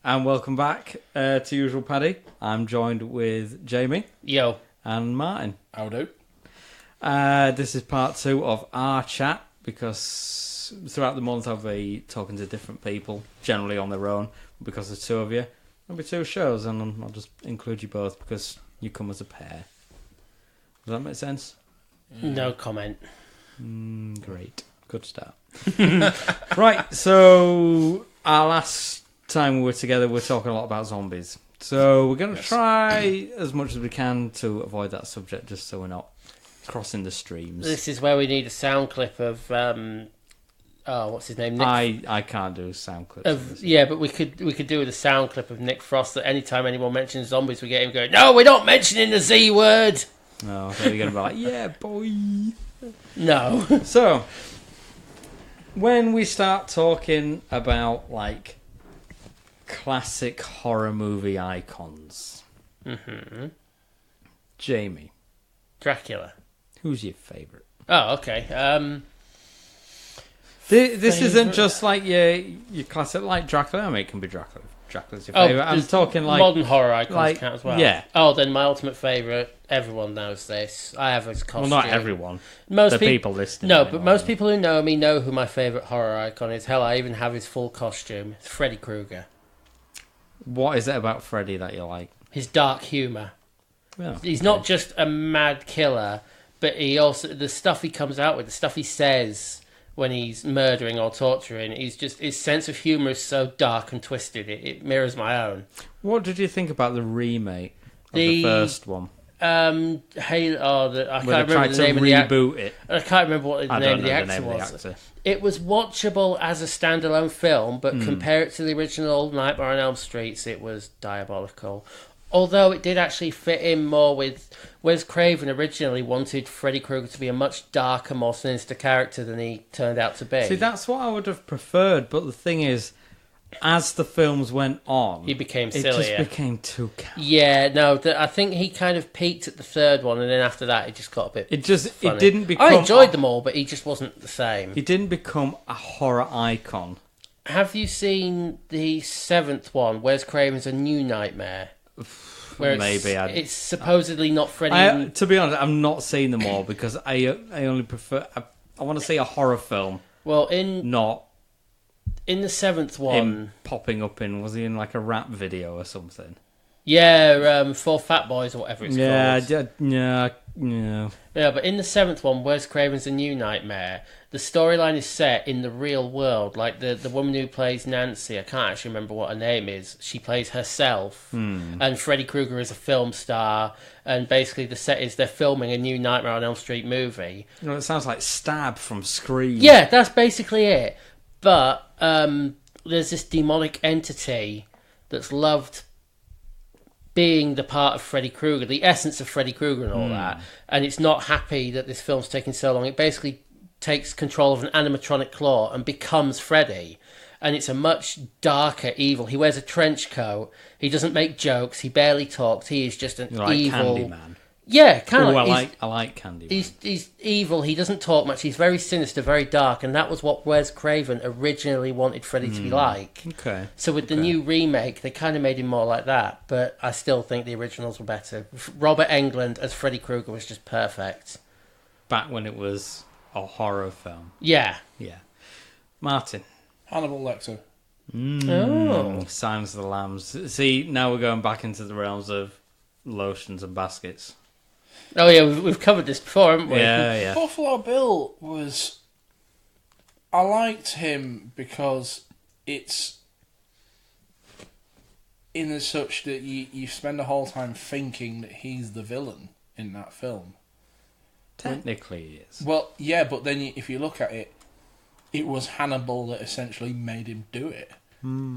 And welcome back to Usual Paddy. I'm joined with Jamie. Yo. And Martin. How do? This is part 2 of our chat, because throughout the month I'll be talking to different people, generally on their own. Because there's 2 of you, there'll be 2 shows, and I'll just include you both because you come as a pair. Does that make sense? No comment. Great. Good start. Right, so our last time we were together, we were talking a lot about zombies. So we're going to try as much as we can to avoid that subject, just so we're not crossing the streams. This is where we need a sound clip of what's his name? Nick. I can't do sound clips. Yeah, but we could do with a sound clip of Nick Frost that anytime anyone mentions zombies, we get him going, "No, we're not mentioning the Z word." No, so you're going to be like, "Yeah, boy." No. So when we start talking about like classic horror movie icons, Jamie, Dracula. who's your favourite? Oh, okay. This isn't just like your classic like Dracula. I mean, it can be Dracula. Dracula's your favourite. I'm talking like modern horror icons like, count as well. yeah. Oh, then my ultimate favourite. Everyone knows this. I have his costume. Well, not everyone. Most people listening. No, but most people who know me know who my favourite horror icon is. Hell, I even have his full costume. It's Freddy Krueger. What is it about Freddy that you like? His dark humour. Yeah, He's not just a mad killer, but he also, the stuff he comes out with, the stuff he says when he's murdering or torturing, his sense of humour is so dark and twisted, it mirrors my own. What did you think about the remake of the first one? I can't remember the name of the reboot it. I can't remember what the name of the actor was. It was watchable as a standalone film, but compare it to the original Nightmare on Elm Street, it was diabolical. Although it did actually fit in more with Wes Craven originally wanted Freddy Krueger to be a much darker, more sinister character than he turned out to be. See, that's what I would have preferred, but the thing is, as the films went on, he became sillier. It just became too campy. Yeah, no, I think he kind of peaked at the third one, and then after that, it just got a bit. It didn't become. I enjoyed them all, but he just wasn't the same. He didn't become a horror icon. Have you seen the 7th one, Wes Craven's A New Nightmare? Where it's supposedly not Freddy. To be honest, I've not seen them all because I only prefer. I want to see a horror film. Well, not. In the 7th one... Him popping up was he in like a rap video or something? Yeah, For Fat Boys or whatever it's called. Yeah. Yeah, but in the 7th one, Wes Craven's A New Nightmare, the storyline is set in the real world. Like, the woman who plays Nancy, I can't actually remember what her name is, she plays herself. And Freddy Krueger is a film star. And basically the set is they're filming a new Nightmare on Elm Street movie. You know, it sounds like Stab from Scream. Yeah, that's basically it. But there's this demonic entity that's loved being the part of Freddy Krueger, the essence of Freddy Krueger and all that. And it's not happy that this film's taking so long. It basically takes control of an animatronic claw and becomes Freddy. And it's a much darker evil. He wears a trench coat. He doesn't make jokes. He barely talks. He is just an evil... Candyman. Yeah, kind of. I like Candyman. He's evil. He doesn't talk much. He's very sinister, very dark, and that was what Wes Craven originally wanted Freddy to be like. Okay. So with the new remake, they kind of made him more like that, but I still think the originals were better. Robert Englund as Freddy Krueger was just perfect. Back when it was a horror film. Yeah. Yeah. Martin. Hannibal Lecter. Silence of the Lambs. See, now we're going back into the realms of lotions and baskets. Oh yeah, we've covered this before, haven't we? Yeah. Buffalo Bill was... I liked him because it's in as such that you spend the whole time thinking that he's the villain in that film. Technically he is. Well, yeah, but then if you look at it, it was Hannibal that essentially made him do it.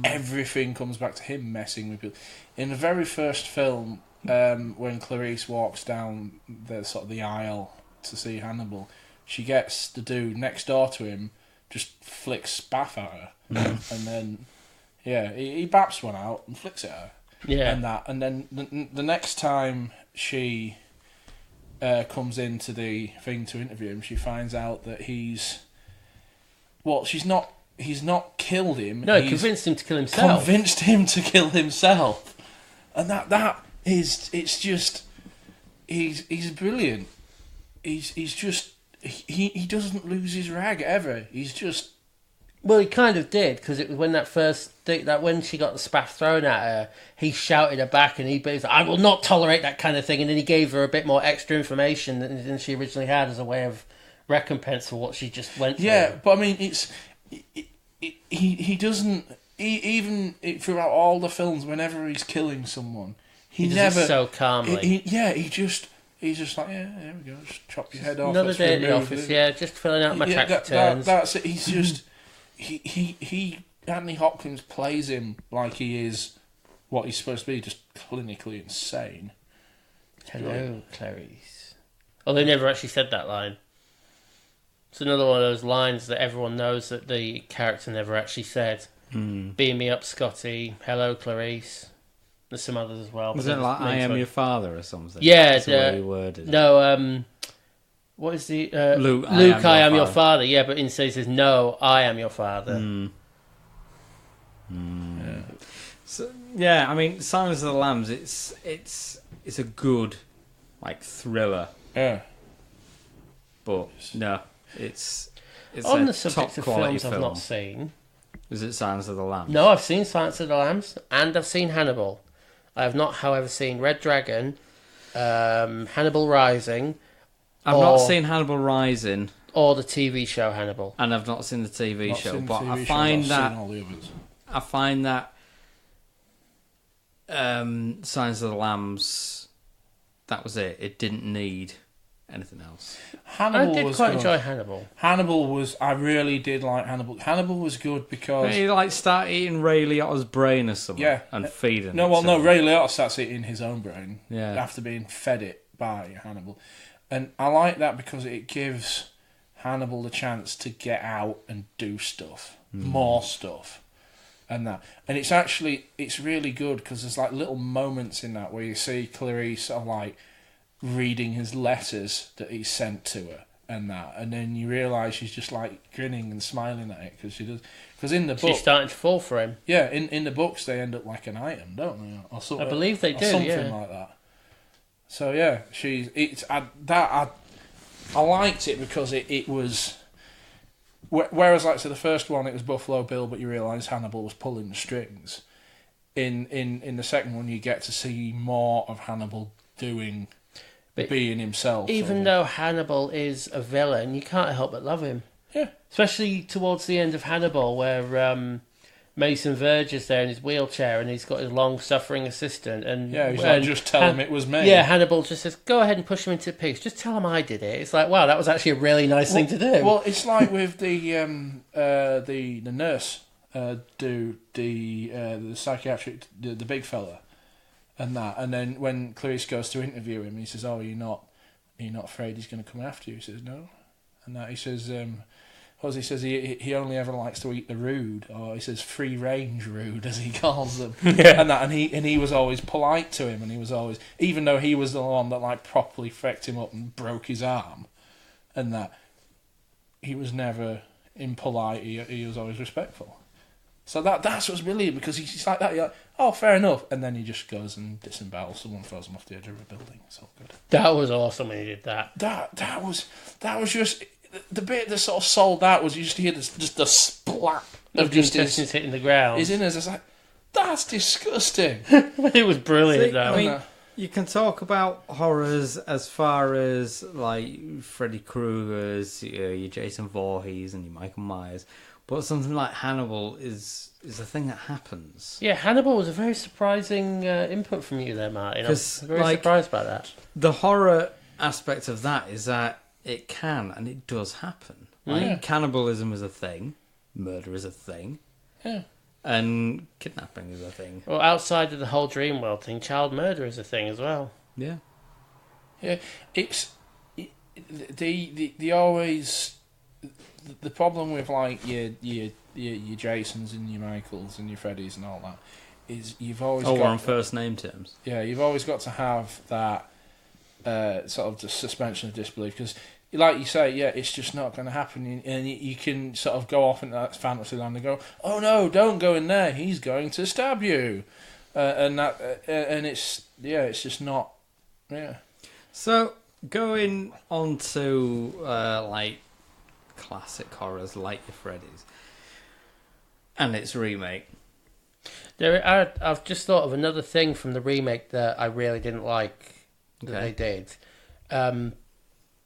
Everything comes back to him messing with people. In the very first film, when Clarice walks down the aisle to see Hannibal, she gets the dude next door to him just flicks spaff at her, and then he baps one out and flicks it at her. Yeah, and then the next time she comes into the thing to interview him, she finds out that he's not killed him. No, he he's convinced him to kill himself. Convinced him to kill himself, and that is, it's just, he's brilliant. He's just, he doesn't lose his rag ever. He's just. Well, he kind of did, because it was when when she got the spaff thrown at her, he shouted her back, and he was like, "I will not tolerate that kind of thing." And then he gave her a bit more extra information than she originally had as a way of recompense for what she just went through. Yeah, but I mean, he doesn't, even throughout all the films, whenever he's killing someone, he does never it so calmly. He's just like, yeah, there we go, just chop your head off. Another let's day at the remove office, it. yeah, just filling out my tax returns. That's it. He's just he Anthony Hopkins plays him like he is what he's supposed to be, just clinically insane. Hello, Clarice. Oh, they never actually said that line. It's another one of those lines that everyone knows that the character never actually said. Beam me up, Scotty. Hello, Clarice. There's some others as well. Was it like "I am your father" or something? Yeah, That's the way he worded it. no. What is the Luke? I am your father. Yeah, but instead he says, "No, I am your father." Yeah. So, yeah, I mean, Silence of the Lambs. It's a good like thriller, Yeah. but no, it's On a the subject top of quality films I've film. not seen. Is it Silence of the Lambs? No, I've seen Silence of the Lambs and I've seen Hannibal. I have not, however, seen Red Dragon, Hannibal Rising. I've not seen Hannibal Rising, or the TV show Hannibal. and I've not seen the TV Not show. seen But TV I shows, find I've that seen all the others. I find that Silence of the Lambs, that was it. It didn't need anything else. Hannibal I did was quite good. enjoy Hannibal. Hannibal was. I really did like Hannibal. Hannibal was good because. He like start eating Ray Liotta's brain or something, Yeah. and feeding. No, it well, to no. him. Ray Liotta starts eating his own brain Yeah. after being fed it by Hannibal, and I like that because it gives Hannibal the chance to get out and do stuff, more stuff, and that. And it's really good because there's like little moments in that where you see Clarice sort of like reading his letters that he sent to her and that, and then you realise she's just like grinning and smiling at it because she does. Because in the book, She's starting to fall for him. yeah, in the books they end up like an item, don't they? Or something, I believe they or do, something yeah. like that. So yeah, I liked it because it was. Whereas, like, so the first one, it was Buffalo Bill, but you realise Hannibal was pulling the strings. In the second one, you get to see more of Hannibal being himself. Even though Hannibal is a villain, you can't help but love him. Yeah. Especially towards the end of Hannibal, where Mason Verge is there in his wheelchair and he's got his long-suffering assistant. And Yeah, he's like, just tell him it was me. Yeah, Hannibal just says, go ahead and push him into pieces. Just tell him I did it. It's like, wow, that was actually a really nice thing to do. Well, it's like with the nurse, the psychiatric, the big fella, and that. And then when Clarice goes to interview him, he says, "Oh, you're not afraid he's going to come after you?" He says, "No," and that he says, he says he only ever likes to eat the rude, or he says free range rude as he calls them, Yeah. and that, and he was always polite to him, and he was always, even though he was the one that like properly fecked him up and broke his arm, and that, he was never impolite. He was always respectful. So that's what's brilliant, because he's like that. You're like, oh, fair enough, and then he just goes and disembowels someone, throws him off the edge of a building. It's all good. That was awesome when he did that. That was just the bit that sort of sold that was you just hear just the splat of just intestines hitting the ground. his innards. It's like, that's disgusting. It was brilliant, See, though. I mean, you can talk about horrors as far as like Freddy Krueger's, your Jason Voorhees, and your Michael Myers, but something like Hannibal is a thing that happens. Yeah, Hannibal was a very surprising input from you there, Martin. I was very surprised by that. The horror aspect of that is that it can and it does happen. Like, Yeah. cannibalism is a thing, murder is a thing, Yeah. and kidnapping is a thing. Well, outside of the whole dream world thing, child murder is a thing as well. Yeah. Yeah, it's the always the problem with like your Jasons and your Michaels and your Freddys and all that is you've always We're got on first name terms. you've always got to have that sort of the suspension of disbelief, because like you say, yeah, it's just not going to happen, and you can sort of go off into that fantasy land and go, oh no, don't go in there, he's going to stab you, and it's just not, yeah. So going on to like classic horrors like your Freddy's and its remake. I've just thought of another thing from the remake that I really didn't like that they did.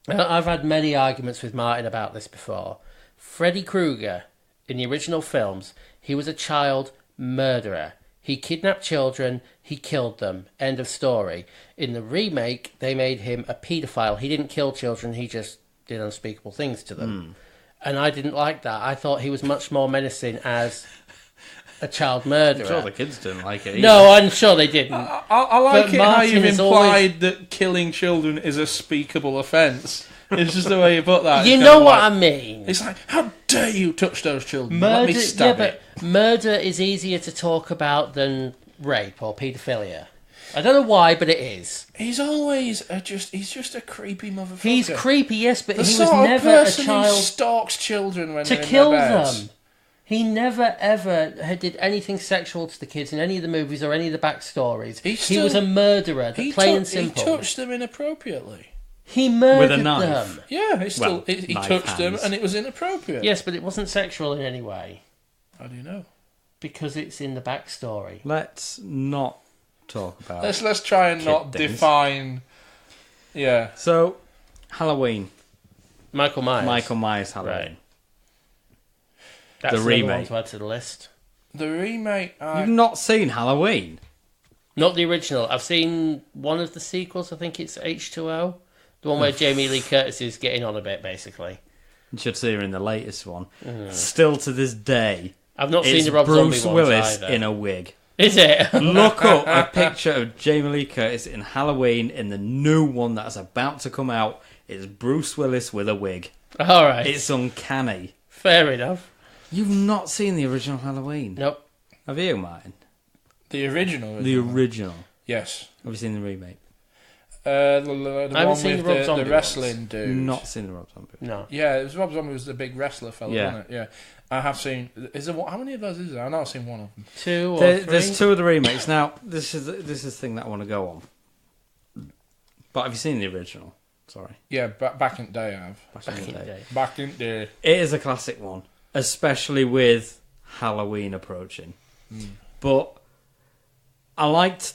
I've had many arguments with Martin about this before. Freddy Krueger, in the original films, he was a child murderer. He kidnapped children, he killed them. End of story. In the remake, they made him a paedophile. He didn't kill children, he just did unspeakable things to them. And I didn't like that. I thought he was much more menacing as a child murderer. I'm sure the kids didn't like it either. No, I'm sure they didn't. I like But it how Martin you've is implied that killing children is a speakable offence. It's just the way you put that. You It's know kind of what like- I mean. It's like, how dare you touch those children? Let me Murder, stab it. but murder is easier to talk about than rape or paedophilia. I don't know why, but it is. He's always he's just a creepy motherfucker. He's creepy, yes, but the he sort was of never a person who child stalks children when to they're kill in their beds. them. He never ever did anything sexual to the kids in any of the movies or any of the backstories. He was a murderer, plain and simple. He touched them inappropriately. He murdered With a knife. them. Yeah, he knife touched them hands. and it was inappropriate. Yes, but it wasn't sexual in any way How do you know? because it's in the backstory. Let's not talk about Let's try and not things. define. Yeah. So, Halloween. Michael Myers. Halloween. Right. That's The another one remake. to add to the list. The remake. You've not seen Halloween? Not the original. I've seen one of the sequels. I think it's H2O. The one where Jamie Lee Curtis is getting on a bit, basically. You should see her in the latest one. Still to this day, I've not seen it's the Rob Bruce Zombie ones Willis either. in a wig. Is it? Look up a picture of Jamie Lee Curtis in Halloween in the new one that's about to come out. It's Bruce Willis with a wig. All right. It's uncanny. Fair enough. You've not seen the original Halloween? Nope. Have you, Martin? The original. The original. Yes. Have you seen the remake? The I haven't one seen with the Rob Zombie the wrestling ones. dude. Not seen the Rob Zombie. No. Yeah, it was Rob Zombie was the big wrestler fella, Yeah. wasn't it? Yeah. I have seen. Is there how many of those is there? I've not seen one of them. 2 or 3? There's 2 of the remakes. Now, this is the thing that I want to go on. But have you seen the original? Sorry. Yeah, back in the day, I have. Back in the day. Back in the day. It is a classic one, especially with Halloween approaching. But I liked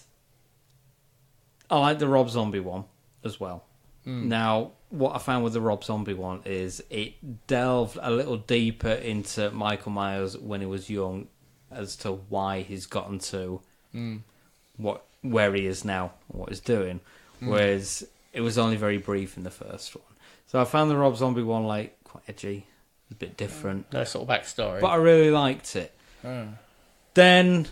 the Rob Zombie one as well. Now, what I found with the Rob Zombie one is it delved a little deeper into Michael Myers when he was young as to why he's gotten to where he is now and what he's doing. Whereas it was only very brief in the first one. So I found the Rob Zombie one like quite edgy, a bit different. Nice little backstory. But I really liked it. Oh. Then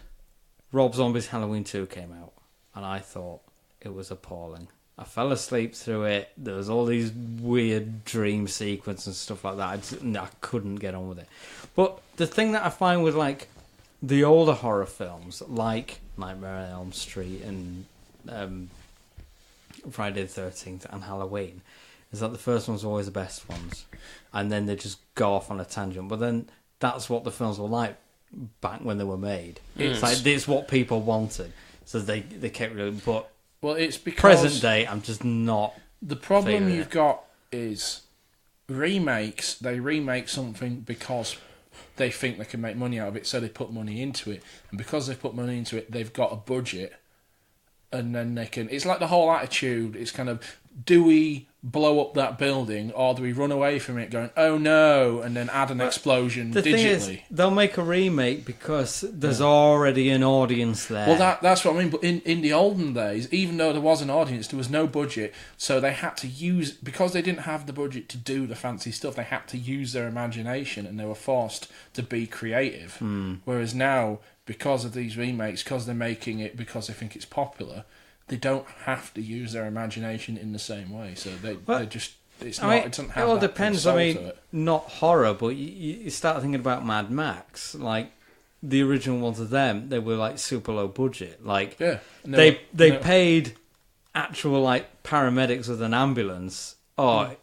Rob Zombie's Halloween 2 came out, and I thought it was appalling. I fell asleep through it. There was all these weird dream sequences and stuff like that. I couldn't get on with it. But the thing that I find with like the older horror films, like Nightmare on Elm Street and Friday the 13th and Halloween, is that the first ones are always the best ones, and then they just go off on a tangent. But then that's what the films were like back when they were made. It's like it's what people wanted, so they kept really. But Well, it's because present day, I'm just not. the problem feeling you've it. got is remakes. They remake something because they think they can make money out of it, so they put money into it, and because they've put money into it, they've got a budget, and then they can. It's like the whole attitude. It's kind of, do we blow up that building or do we run away from it going, oh no, and then add an explosion The thing is, digitally? they'll make a remake because there's already an audience there. Well, that's what I mean. But in the olden days, even though there was an audience, there was no budget, so they had to use, because they didn't have the budget to do the fancy stuff. They had to use their imagination, and they were forced to be creative. Whereas now, because of these remakes, because they're making it because they think it's popular, they don't have to use their imagination in the same way. So they just. It doesn't have it all that depends. soul I mean, to it. not horror, but you start thinking about Mad Max. Like the original ones of them, they were like super low budget. Like Yeah, they paid actual like paramedics with an ambulance, or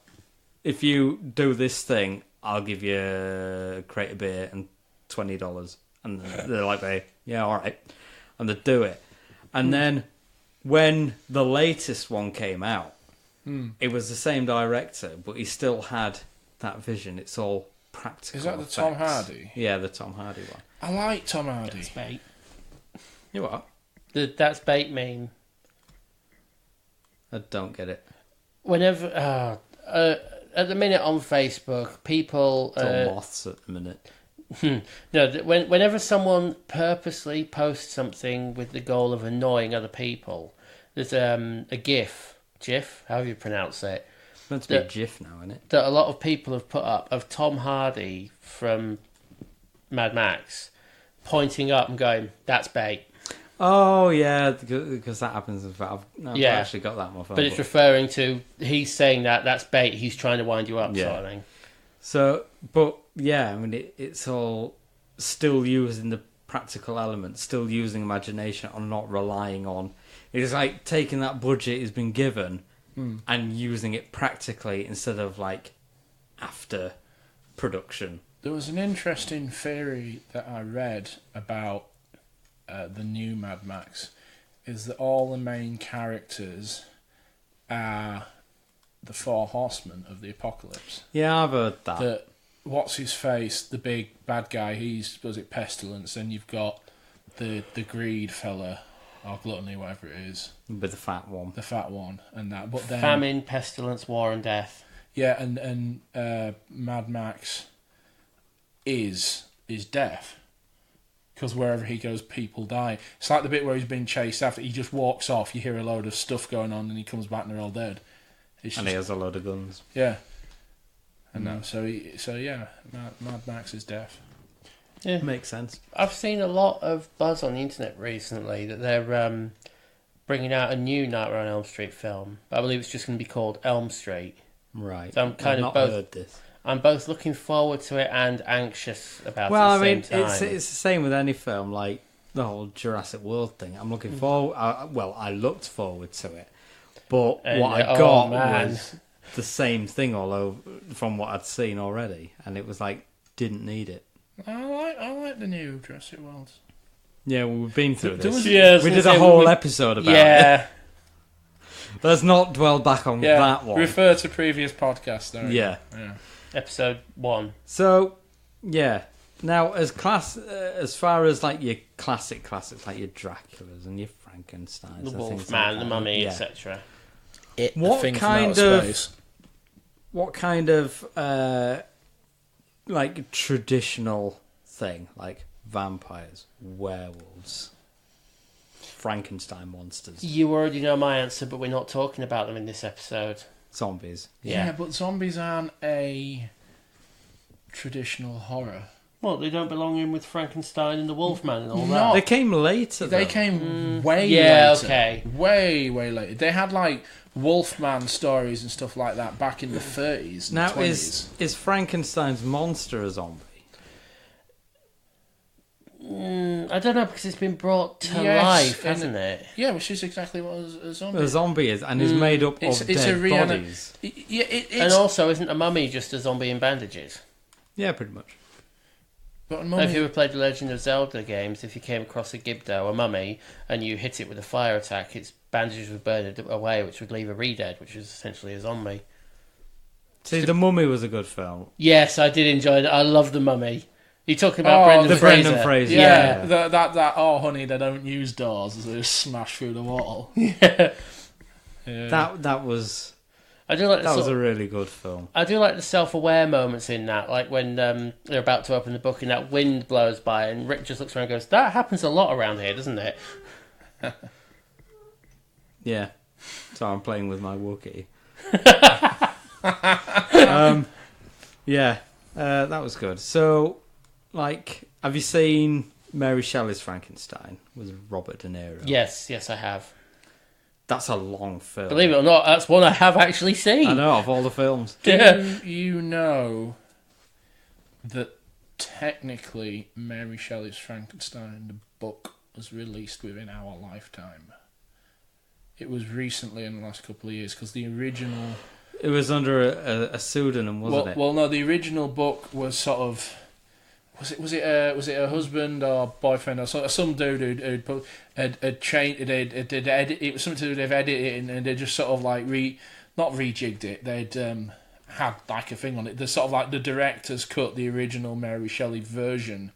if you do this thing, I'll give you a crate of beer and $20. And they're like, yeah, all right. And they do it. And then when the latest one came out, it was the same director, but he still had that vision. It's all practical. Is that the effects. Tom Hardy? Yeah, the Tom Hardy one. I like Tom Hardy. That's bait. You what? The that's bait meme. I don't get it. Whenever at the minute on Facebook, people It's all moths at the minute. whenever someone purposely posts something with the goal of annoying other people, there's a GIF, however you pronounce it. It's meant to be a GIF now, isn't it? That a lot of people have put up of Tom Hardy from Mad Max pointing up and going, "That's bait." Oh yeah, because that happens. I've actually got that on my phone. But it's referring to he's saying that's bait. He's trying to wind you up, Yeah. sort of thing. So, but yeah, I mean, it's all still using the practical elements, still using imagination, and not relying on. It's like taking that budget has been given and using it practically instead of like after production. There was an interesting theory that I read about the new Mad Max, is that all the main characters are the four horsemen of the apocalypse. Yeah, I've heard that. That what's his face, the big bad guy, was it Pestilence, and you've got the greed fella or gluttony, whatever it is, With the fat one. the fat one, and that. But then Famine, pestilence, war, and death. yeah, and Mad Max is death. Because wherever he goes, people die. It's like the bit where he's been chased after. He just walks off. You hear a load of stuff going on, and he comes back and they're all dead. It's And just, he has a load of guns. yeah, and that. So yeah, Mad Max is death. Yeah. Makes sense. I've seen a lot of buzz on the internet recently that they're bringing out a new Nightmare on Elm Street film. I believe it's just going to be called Elm Street. Right. So I'm kind I've of not both. heard this. I'm both looking forward to it and anxious about Well, it I at the mean, same time. it's the same with any film, like the whole Jurassic World thing. I'm looking forward. I looked forward to it, but And, what I oh, got man. was the same thing all over from what I'd seen already, and it was like didn't need it. I like the new Jurassic World. Yeah, well, we've been through There this. was- Yeah, I was We gonna did a say, whole episode about it. yeah. Let's not dwell back on Yeah, that one. refer to previous podcasts. There. Yeah. Episode 1. So, yeah. Now, as far as like your classics like your Draculas and your Frankensteins, The and things Wolfman, like the that, Mummy, yeah. etc. What Thing from kind outer of- space. What kind of like traditional thing, like vampires, werewolves, Frankenstein monsters, You already know my answer, but we're not talking about them in this episode. zombies? Yeah, but zombies aren't a traditional horror. Well, they don't belong in with Frankenstein and the Wolfman and all No. that. They came later. They though. came way yeah, later. okay. Way later. They had like Wolfman stories and stuff like that back in the 30s and Now 20s. is Frankenstein's monster a zombie? I don't know, because it's been brought to Yes, life, and hasn't it? Yeah, which is exactly what a zombie A zombie is, and is made up It's- of it's dead a reana- bodies. Yeah, it's... And also, isn't a mummy just a zombie in bandages? Yeah, pretty much. But a If mummy, you ever played the Legend of Zelda games, if you came across a Gibdo, a mummy, and you hit it with a fire attack, its bandages would burn it away, which would leave a re-dead, which is essentially a zombie. See, The Mummy was a good film. Yes, I did enjoy it. I love the mummy. You're talking about Brendan the Fraser. Brendan Fraser. yeah, Yeah. that oh honey, they don't use doors, as they smash through the wall. Yeah. Yeah. That was I do like the that was sort a really good film. I do like the self-aware moments in that, like when they're about to open the book and that wind blows by, and Rick just looks around and goes, "That happens a lot around here, doesn't it?" Yeah. So I'm playing with my Wookiee. Yeah, that was good. So, like, have you seen Mary Shelley's Frankenstein with Robert De Niro? Yes, I have. That's a long film. Believe it or not, that's one I have actually seen. I know, of all the films. Yeah. Do you know that technically Mary Shelley's Frankenstein, the book, was released within our lifetime? It was recently in the last couple of years, because the original It was under a pseudonym, wasn't it? Well, no. The original book was sort of. Was it a husband or boyfriend or some dude who'd had changed it was something to do with editing, and they just sort of like not rejigged it. They'd had like a thing on it. The sort of like the director's cut, the original Mary Shelley version,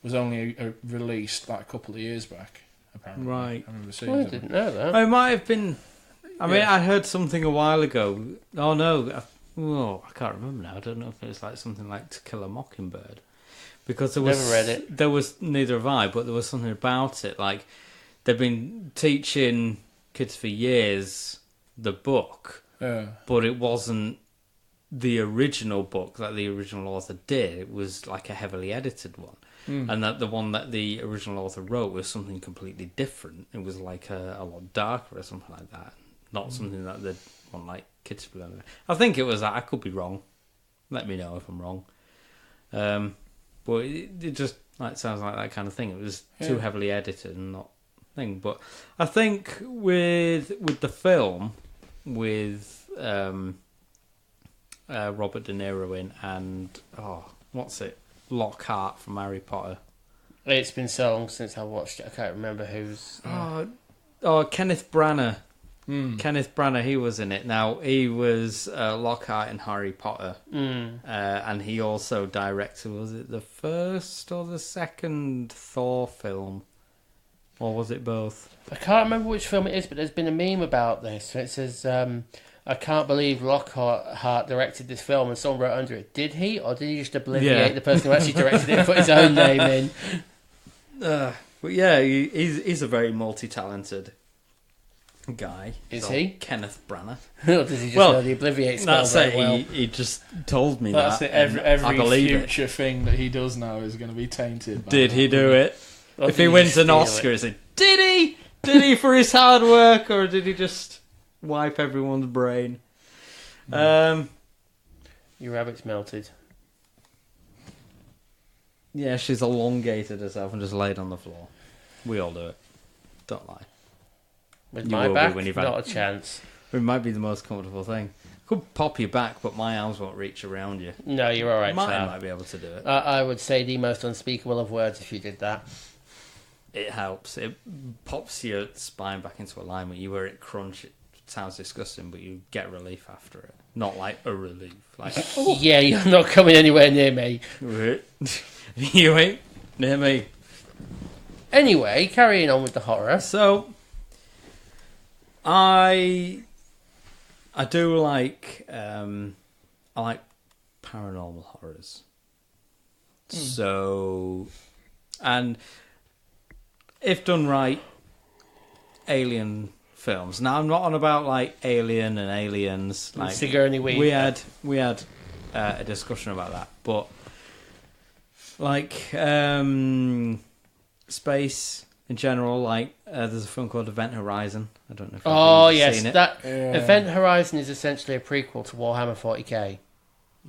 was only released like a couple of years back. Apparently, Right. I remember seeing I it. didn't know that. It might have been. I mean, Yeah. I heard something a while ago. Oh no! I can't remember now. I don't know if it was like something like To Kill a Mockingbird, because there was Never read it. There was neither have I, but there was something about it. Like they've been teaching kids for years the book, but it wasn't the original book that the original author did. It was like a heavily edited one. And that the one that the original author wrote was something completely different. It was like a lot darker or something like that. Not something that they'd want like kids to learn. I think it was that. I could be wrong. Let me know if I'm wrong. But it just like sounds like that kind of thing. It was too heavily edited and not thing. But I think with the film with Robert De Niro in and what's it? Lockhart from Harry Potter. It's been so long since I watched it. I can't remember who's. Kenneth Branagh. Kenneth Branagh, he was in it. Now, he was Lockhart in Harry Potter. And he also directed, was it the first or the second Thor film? Or was it both? I can't remember which film it is, but there's been a meme about this. It says, I can't believe Lockhart directed this film, and someone wrote under it, did he? Or did he just obliviate the person who actually directed it and put his own name in? But yeah, he's a very multi-talented guy. Is he? Kenneth Branagh. Or does he just know the obliviate spell That's very it. well? He just told me That's that. it. Every I believe future thing that he does now is going to be tainted. By Did that. he do it? Or If did he wins just an steal Oscar, it? is it? Did he? Did he for his hard work, or did he just wipe everyone's brain? Your rabbit's melted. Yeah, she's elongated herself and just laid on the floor. We all do it. Don't lie. With You my will be back, when you've had- not a chance. It might be the most comfortable thing. Could pop your back, but my arms won't reach around you. No, you're alright, Martin Sam. might be able to do it. I would say the most unspeakable of words if you did that. It helps. It pops your spine back into alignment. You hear it crunch. It sounds disgusting, but you get relief after it. Not like a relief. Like, Yeah, you're not coming anywhere near me. you ain't near me. Anyway, carrying on with the horror. So, I do like I like paranormal horrors. So, and if done right, alien films. Now, I'm not on about like Alien and Aliens. Like Sigourney Weaver. we had a discussion about that, but like space in general. Like there's a film called Event Horizon. I don't know if you've seen it. That Event Horizon is essentially a prequel to Warhammer 40k.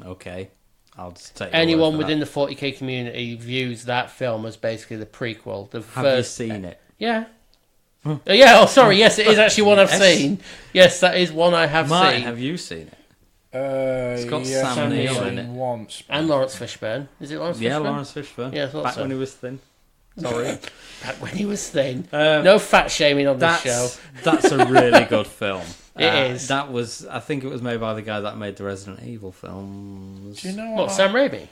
Okay, I'll just take your Anyone word for within the 40k community views that film as basically the prequel. The that. Have first, you seen it? Yeah. Yeah. Oh, sorry. Yes, it is actually one I've Yes. seen. Yes, that is one I have Martin, seen. have you seen it? It's got Sam Neill in it. Once. And Lawrence Fishburne. Is it Lawrence Fishburne? Yeah, Lawrence Fishburne. Yeah, I thought back so. when he was thin. Sorry. Back when he was thin. Um, No fat shaming on this show. That's a really good film. It is. That was, I think it was made by the guy that made the Resident Evil films. Do you know What, Sam Raimi?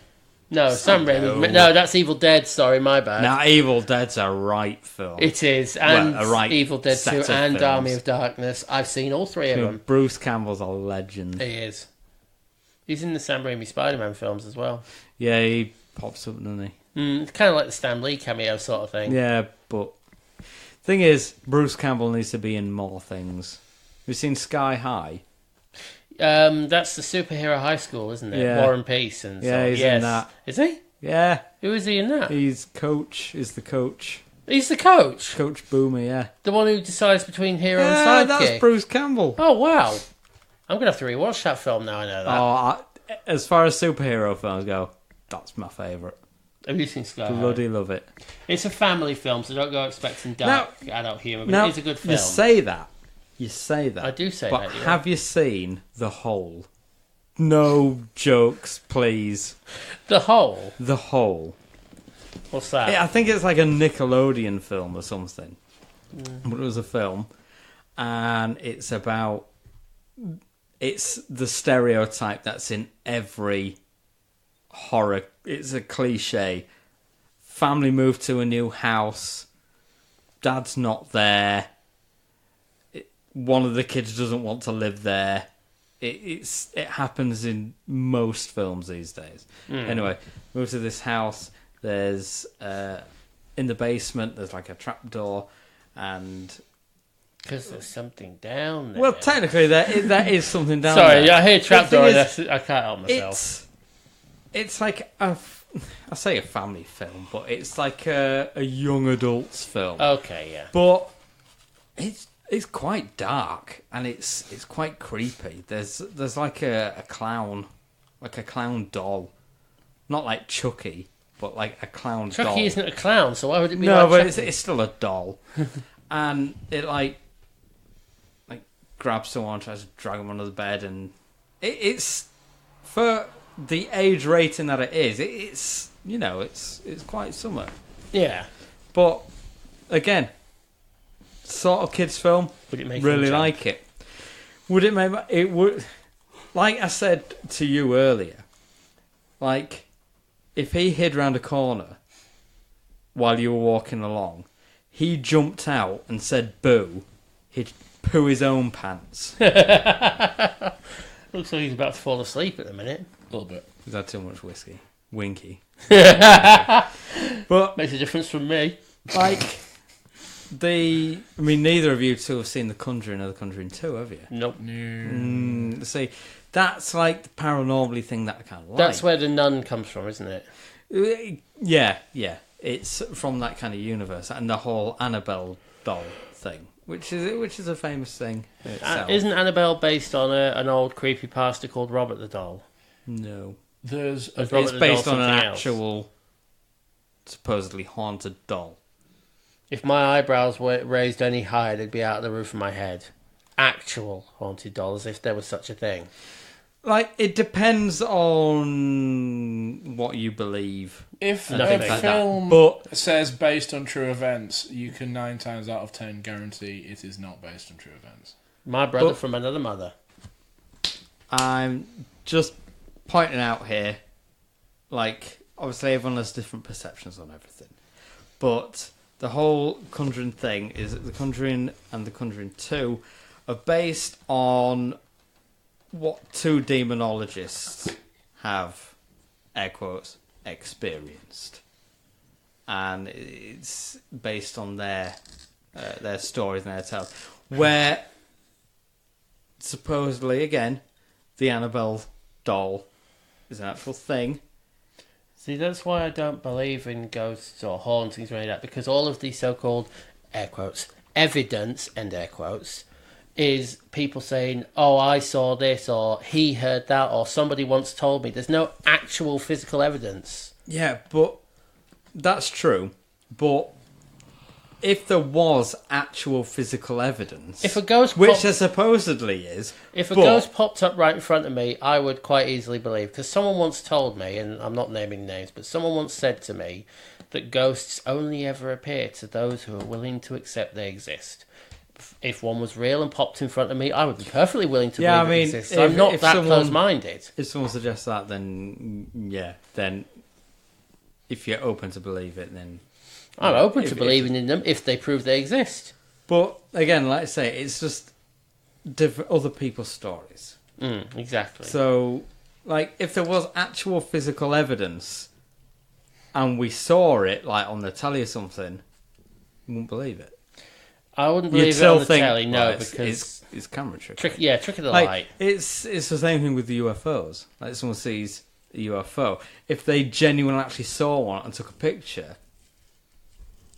No, Sam Raimi. No. No, that's Evil Dead. Sorry, my bad. Now, Evil Dead's a right film. It is. And Well, a right Evil Dead set 2 of and films. Army of Darkness. I've seen all three of them. Bruce Campbell's a legend. He is. He's in the Sam Raimi Spider-Man films as well. Yeah, he pops up, doesn't he? It's kind of like the Stan Lee cameo sort of thing. Yeah, but thing is, Bruce Campbell needs to be in more things. We've seen Sky High. That's the superhero high school, isn't it? Yeah. War and Peace and so. Yeah, he's in that. Is he? Yeah, Who is he in that? he's the coach. He's the coach. Coach Boomer, yeah. The one who decides between hero Yeah, and sidekick. that's Bruce Campbell. Oh, wow. I'm going to have to rewatch that film now I know that. As far as superhero films go, that's my favourite. Have you seen Sky High? Bloody love it. It's a family film, so don't go expecting dark adult humour, but Now, it's a good film. you say that, You say that. I do say but that, yeah. have you seen The Hole? No jokes, please. The Hole? The Hole. What's that? I think it's like a Nickelodeon film or something. But it was a film. And it's about... It's the stereotype that's in every horror. It's a cliche. Family moved to a new house. Dad's not there. One of the kids doesn't want to live there. It happens in most films these days. Anyway, move to this house. There's in the basement. There's like a trapdoor, and Because there's something down there. well, technically that is something down Sorry, there. I hear trapdoor. The thing I can't help myself. It's like I say a family film, but it's like a young adults film. Okay, yeah. But it's quite dark and it's quite creepy. There's like a clown, like a clown doll, not like Chucky, but like a clown doll. Chucky isn't a clown, so why would it be? No, like but Chucky? it's still a doll, and it like grabs someone, tries to drag them under the bed, and it's for the age rating that it is. It's it's quite summer. Yeah. But again, sort of kids film. Would it make really him jump? like it? Would it make it? Would, like I said to you earlier, like if he hid round a corner while you were walking along, he jumped out and said boo, he'd poo his own pants. Looks like he's about to fall asleep at the minute. A little bit. He's had too much whiskey. Winky. But Makes a difference from me. like neither of you two have seen The Conjuring or The Conjuring 2, have you? Nope. See, that's like the paranormally thing that I kind of like. That's where the nun comes from, isn't it? Yeah. It's from that kind of universe, and the whole Annabelle doll thing, which is a famous thing in itself. Isn't Annabelle based on an old creepypasta called Robert the Doll? No. There's Is a, Robert It's the based Doll on an something else? actual, supposedly haunted doll. If my eyebrows were raised any higher, they'd be out of the roof of my head. Actual haunted doll, as if there was such a thing. Like, it depends on what you believe. if Nothing a like film But says based on true events, you can 9 times out of 10 guarantee it is not based on true events. My brother But- from another mother. I'm just pointing out here, like, obviously everyone has different perceptions on everything. But the whole Conjuring thing is that The Conjuring and The Conjuring 2 are based on what two demonologists have, air quotes, experienced. And it's based on their stories and their tales. Where, supposedly, again, the Annabelle doll is an actual thing. See, that's why I don't believe in ghosts or hauntings or any of that, because all of these so-called, air quotes, evidence, end air quotes, is people saying, oh, I saw this, or he heard that, or somebody once told me. There's no actual physical evidence. Yeah, but that's true. But if there was actual physical evidence, If a ghost which popped- there supposedly is, If a but- ghost popped up right in front of me, I would quite easily believe. Because someone once told me, and I'm not naming names, but someone once said to me that ghosts only ever appear to those who are willing to accept they exist. If one was real and popped in front of me, I would be perfectly willing to Yeah, believe I mean, it exists. I'm not if that someone- close-minded. if someone suggests that, then yeah, then if you're open to believe it, then. I'm open If- to believing in them if they prove they exist. But again, like I say, it's just different other people's stories. Exactly. So, like, if there was actual physical evidence and we saw it, like on the telly or something, you wouldn't believe it. I wouldn't You'd believe it still on the think, telly, no, well, because it's camera trick. trick of the Like, light. it's the same thing with the UFOs. Like, someone sees a UFO, if they genuinely actually saw one and took a picture,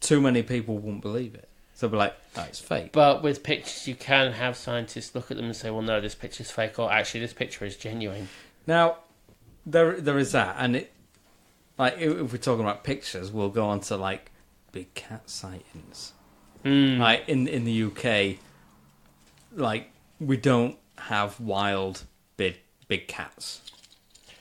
too many people wouldn't believe it. So they'll be like, oh, it's fake. But with pictures, you can have scientists look at them and say, well, no, this picture's fake, or actually, this picture is genuine. Now, there is that, and it, like, if we're talking about pictures, we'll go on to like big cat sightings. Like in the UK, like we don't have wild big cats.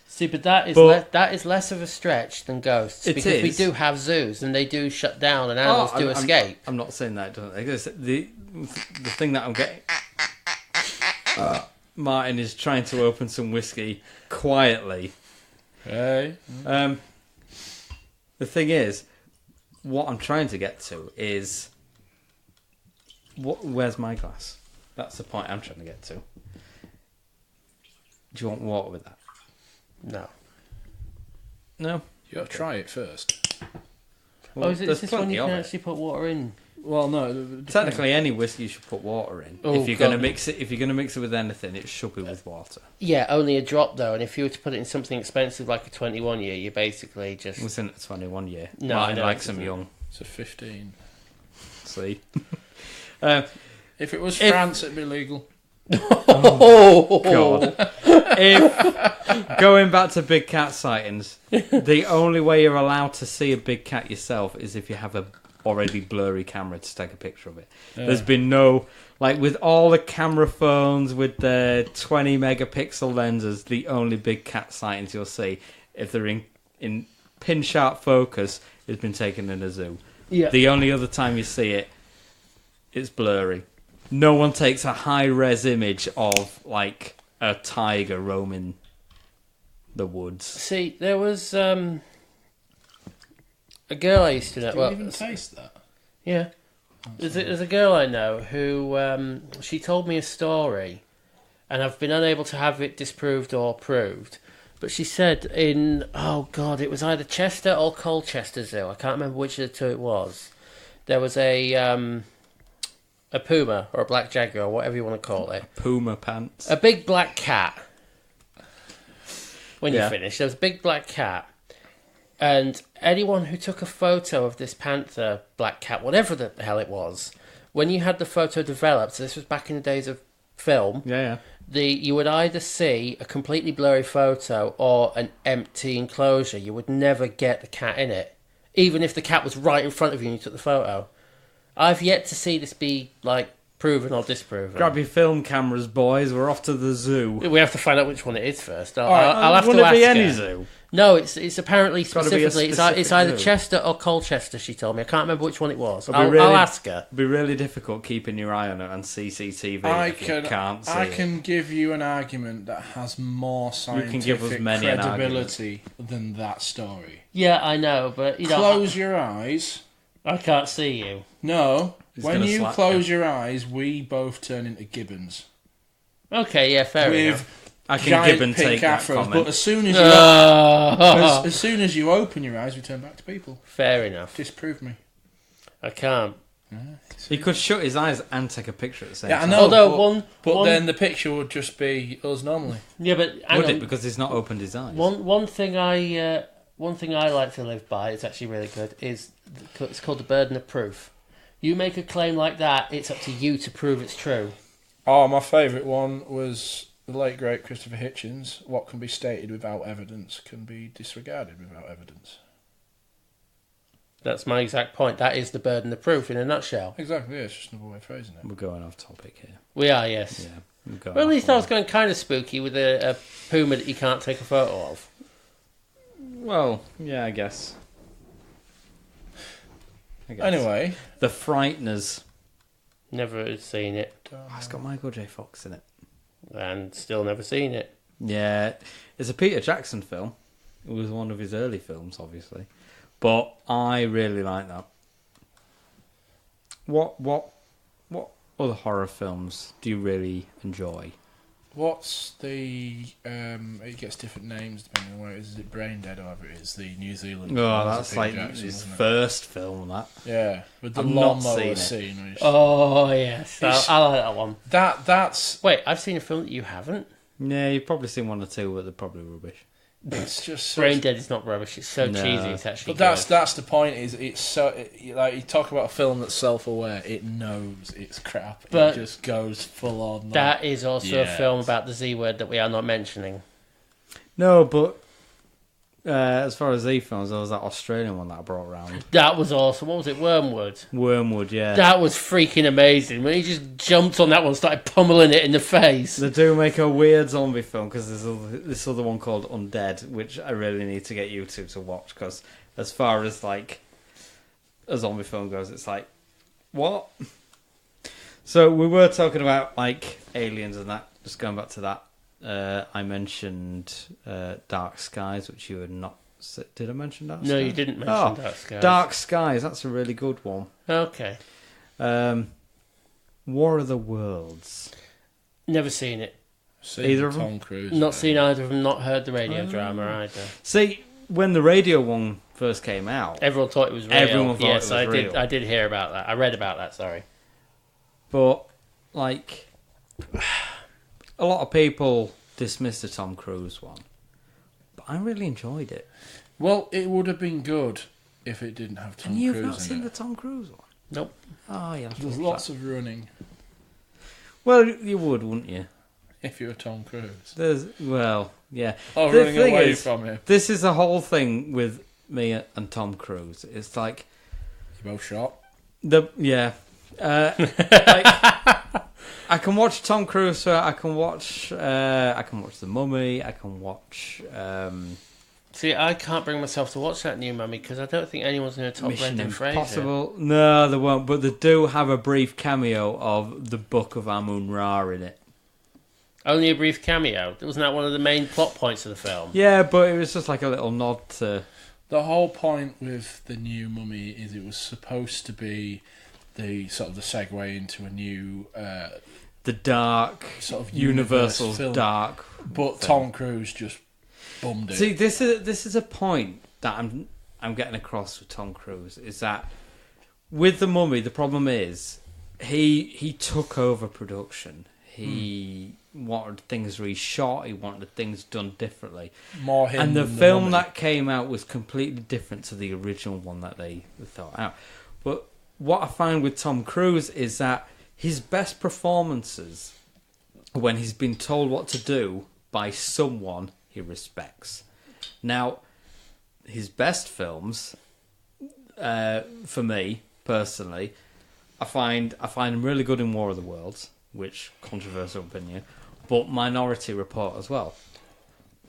See, but that is less of a stretch than ghosts, It because we is. do have zoos and they do shut down and animals do escape. I'm not saying that it doesn't exist. The thing that I'm getting, Martin is trying to open some whiskey quietly. Hey. The thing is, what I'm trying to get to is, where's my glass? That's the point I'm trying to get to. Do you want water with that? No. No. You got to try it first. Well, Is there's this one plenty you of can it. actually put water in? Well, no. Technically, any whiskey you should put water in. Oh, if you're going to God. mix it, with anything, it should be with water. Yeah, only a drop though, and if you were to put it in something expensive like a 21 year, you basically just... It was in a 21 year. No, Martin no, likes it them isn't. young. It's a 15. See. If it was France, it'd be legal. Oh God. If going back to big cat sightings, the only way you're allowed to see a big cat yourself is if you have a already blurry camera to take a picture of it. Yeah. There's been no, like with all the camera phones with their 20 megapixel lenses, the only big cat sightings you'll see, if they're in pin sharp focus, has been taken in a zoo. Yeah. The only other time you see it, it's blurry. No one takes a high-res image of, like, a tiger roaming the woods. See, there was a girl I used to know. Do you even taste that? Yeah. There's a girl I know who she told me a story, and I've been unable to have it disproved or proved. But she said in, oh God, it was either Chester or Colchester Zoo. I can't remember which of the two it was. There was a puma or a black jaguar or whatever you want to call it. Puma pants. A big black cat. When you Yeah. finish, there was a big black cat. And anyone who took a photo of this panther, black cat, whatever the hell it was, when you had the photo developed, so this was back in the days of film, Yeah. you would either see a completely blurry photo or an empty enclosure. You would never get the cat in it, even if the cat was right in front of you and you took the photo. I've yet to see this be like proven or disproven. Grab your film cameras, boys. We're off to the zoo. We have to find out which one it is first. I'll have Wouldn't to ask it be her. any zoo? No, it's apparently Gotta be a specifically it's specific either zoo. Chester or Colchester. She told me. I can't remember which one it was. It'll be I'll really- ask her. It'd be really difficult keeping your eye on it on CCTV if you can't see I it. can give you an argument that has more scientific give us many an credibility than that story. Yeah, I know, but you know, Close your eyes. I can't see you. No, He's when gonna you slap close you. your eyes, we both turn into gibbons. Okay, yeah, fair enough. With I can giant give and pink take that afros. comment. But as soon as you as soon as you open your eyes, we turn back to people. Fair enough. Disprove me. I can't. He could shut his eyes and take a picture at the same Yeah, I time. know. Although but then the picture would just be us normally. Yeah, but hang Would on. it? Because he's not opened his eyes. One thing I like to live by. It's actually really good. It's called the burden of proof. You make a claim like that, it's up to you to prove it's true. Oh, my favourite one was the late great Christopher Hitchens. What can be stated without evidence can be disregarded without evidence. That's my exact point. That is the burden of proof in a nutshell. Exactly. Yeah, it's just another way of phrasing it. We're going off topic here. We are, yes. Yeah. We're going Well, at off least I was on- going kind of spooky with a puma that you can't take a photo of. Well, yeah, I guess. Anyway, The Frighteners. Never seen it, Oh, it's got Michael J. Fox in it. and still never seen it. Yeah, it's a Peter Jackson film. It was one of his early films, obviously, but I really like that. What other horror films do you really enjoy? what's the... it gets different names depending on where it is. Is it Brain Dead or whatever it is? The New Zealand... Oh, one, that's Peter like Jackson, his wasn't it? first film. That Yeah, with the I've not lawnmower seen it. scene. Which, Oh, yes. It's- I like that one. that's... Wait, I've seen a film that you haven't? yeah, you've probably seen one or two, but they're probably rubbish. It's just... Brain Dead is not rubbish. It's so No. cheesy. It's actually But good. that's the point. Is it's so like you talk about a film that's self-aware. It knows it's crap. But it just goes full on. That is also a Yeah. film about the Z word that we are not mentioning. No, but as far as the films, there was that Australian one that I brought around. That was awesome. What was it? Wormwood. Wormwood, yeah. That was freaking amazing. When he just jumped on that one and started pummeling it in the face. They do make a weird zombie film because there's this other one called Undead, which I really need to get you to watch because as far as like a zombie film goes, it's like, what? So we were talking about like aliens and that. Just going back to that, I mentioned Dark Skies, which you had not. Did I mention Dark Skies? No, you didn't mention Dark Skies. Dark Skies. That's a really good one. Okay. War of the Worlds. Never seen it. Either of them? Tom Cruise. Not seen either of them. Not heard the radio drama either. See, when the radio one first came out, Everyone thought it was real. Everyone thought yes, it was real. I did hear about that. I read about that. Sorry. but like a lot of people dismissed the Tom Cruise one, but I really enjoyed it. Well, it would have been good if it didn't have Tom And you've Cruise not in seen it. the Tom Cruise one? Nope. Oh, yeah. There's lots of running Well, you would, wouldn't you? if you're Tom Cruise. Yeah. Oh, The running thing away is, from him. This is the whole thing with me and Tom Cruise. It's like You both shot. I can watch Tom Cruise. I can watch The Mummy. I can watch See, I can't bring myself to watch that new Mummy because I don't think anyone's going to top Mission Brendan Fraser. Impossible. No, they won't. But they do have a brief cameo of the Book of Amun-Ra in it. Only a brief cameo. Wasn't that one of the main plot points of the film? Yeah, but it was just like a little nod to. The whole point with the new Mummy is it was supposed to be the sort of the segue into a new The dark, sort of Universal's film. dark. But film. Tom Cruise just bummed it. See, this is a point that I'm getting across with Tom Cruise is that with the Mummy, the problem is he took over production. He wanted things reshot. He wanted things done differently. More him And the than film Mummy. that came out was completely different to the original one that they thought out. But what I find with Tom Cruise is that his best performances are when he's been told what to do by someone he respects. Now, his best films, for me personally, I find him really good in War of the Worlds, which controversial opinion, but Minority Report as well.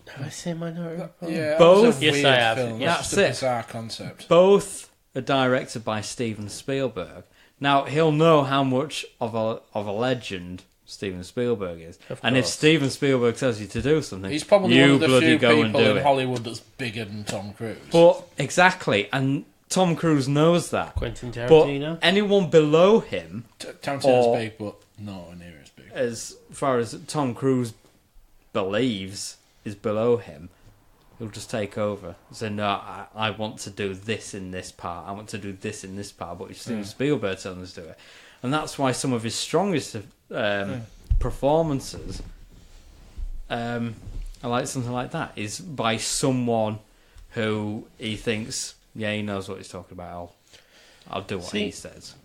Have I seen Minority Report? Yeah, Both- that was a Yes, weird I have. film. Yeah. That's That's a it. bizarre concept. Both are directed by Steven Spielberg. Now he'll know how much of a legend Steven Spielberg is, Of and if course. Steven Spielberg tells you to do something, He's probably you one of the bloody few go and people do in it. Hollywood that's bigger than Tom Cruise. But exactly, and Tom Cruise knows that. Quentin But Tarantino? anyone below him, Tarantino's or- big, but not near as big. as far as Tom Cruise believes is below him, he'll just take over. Say, no, I want to do this in this part. I want to do this in this part. But Steven Spielberg telling us to do it. And that's why some of his strongest performances, I like something like that, is by someone who he thinks, yeah, he knows what he's talking about. I'll do what he says.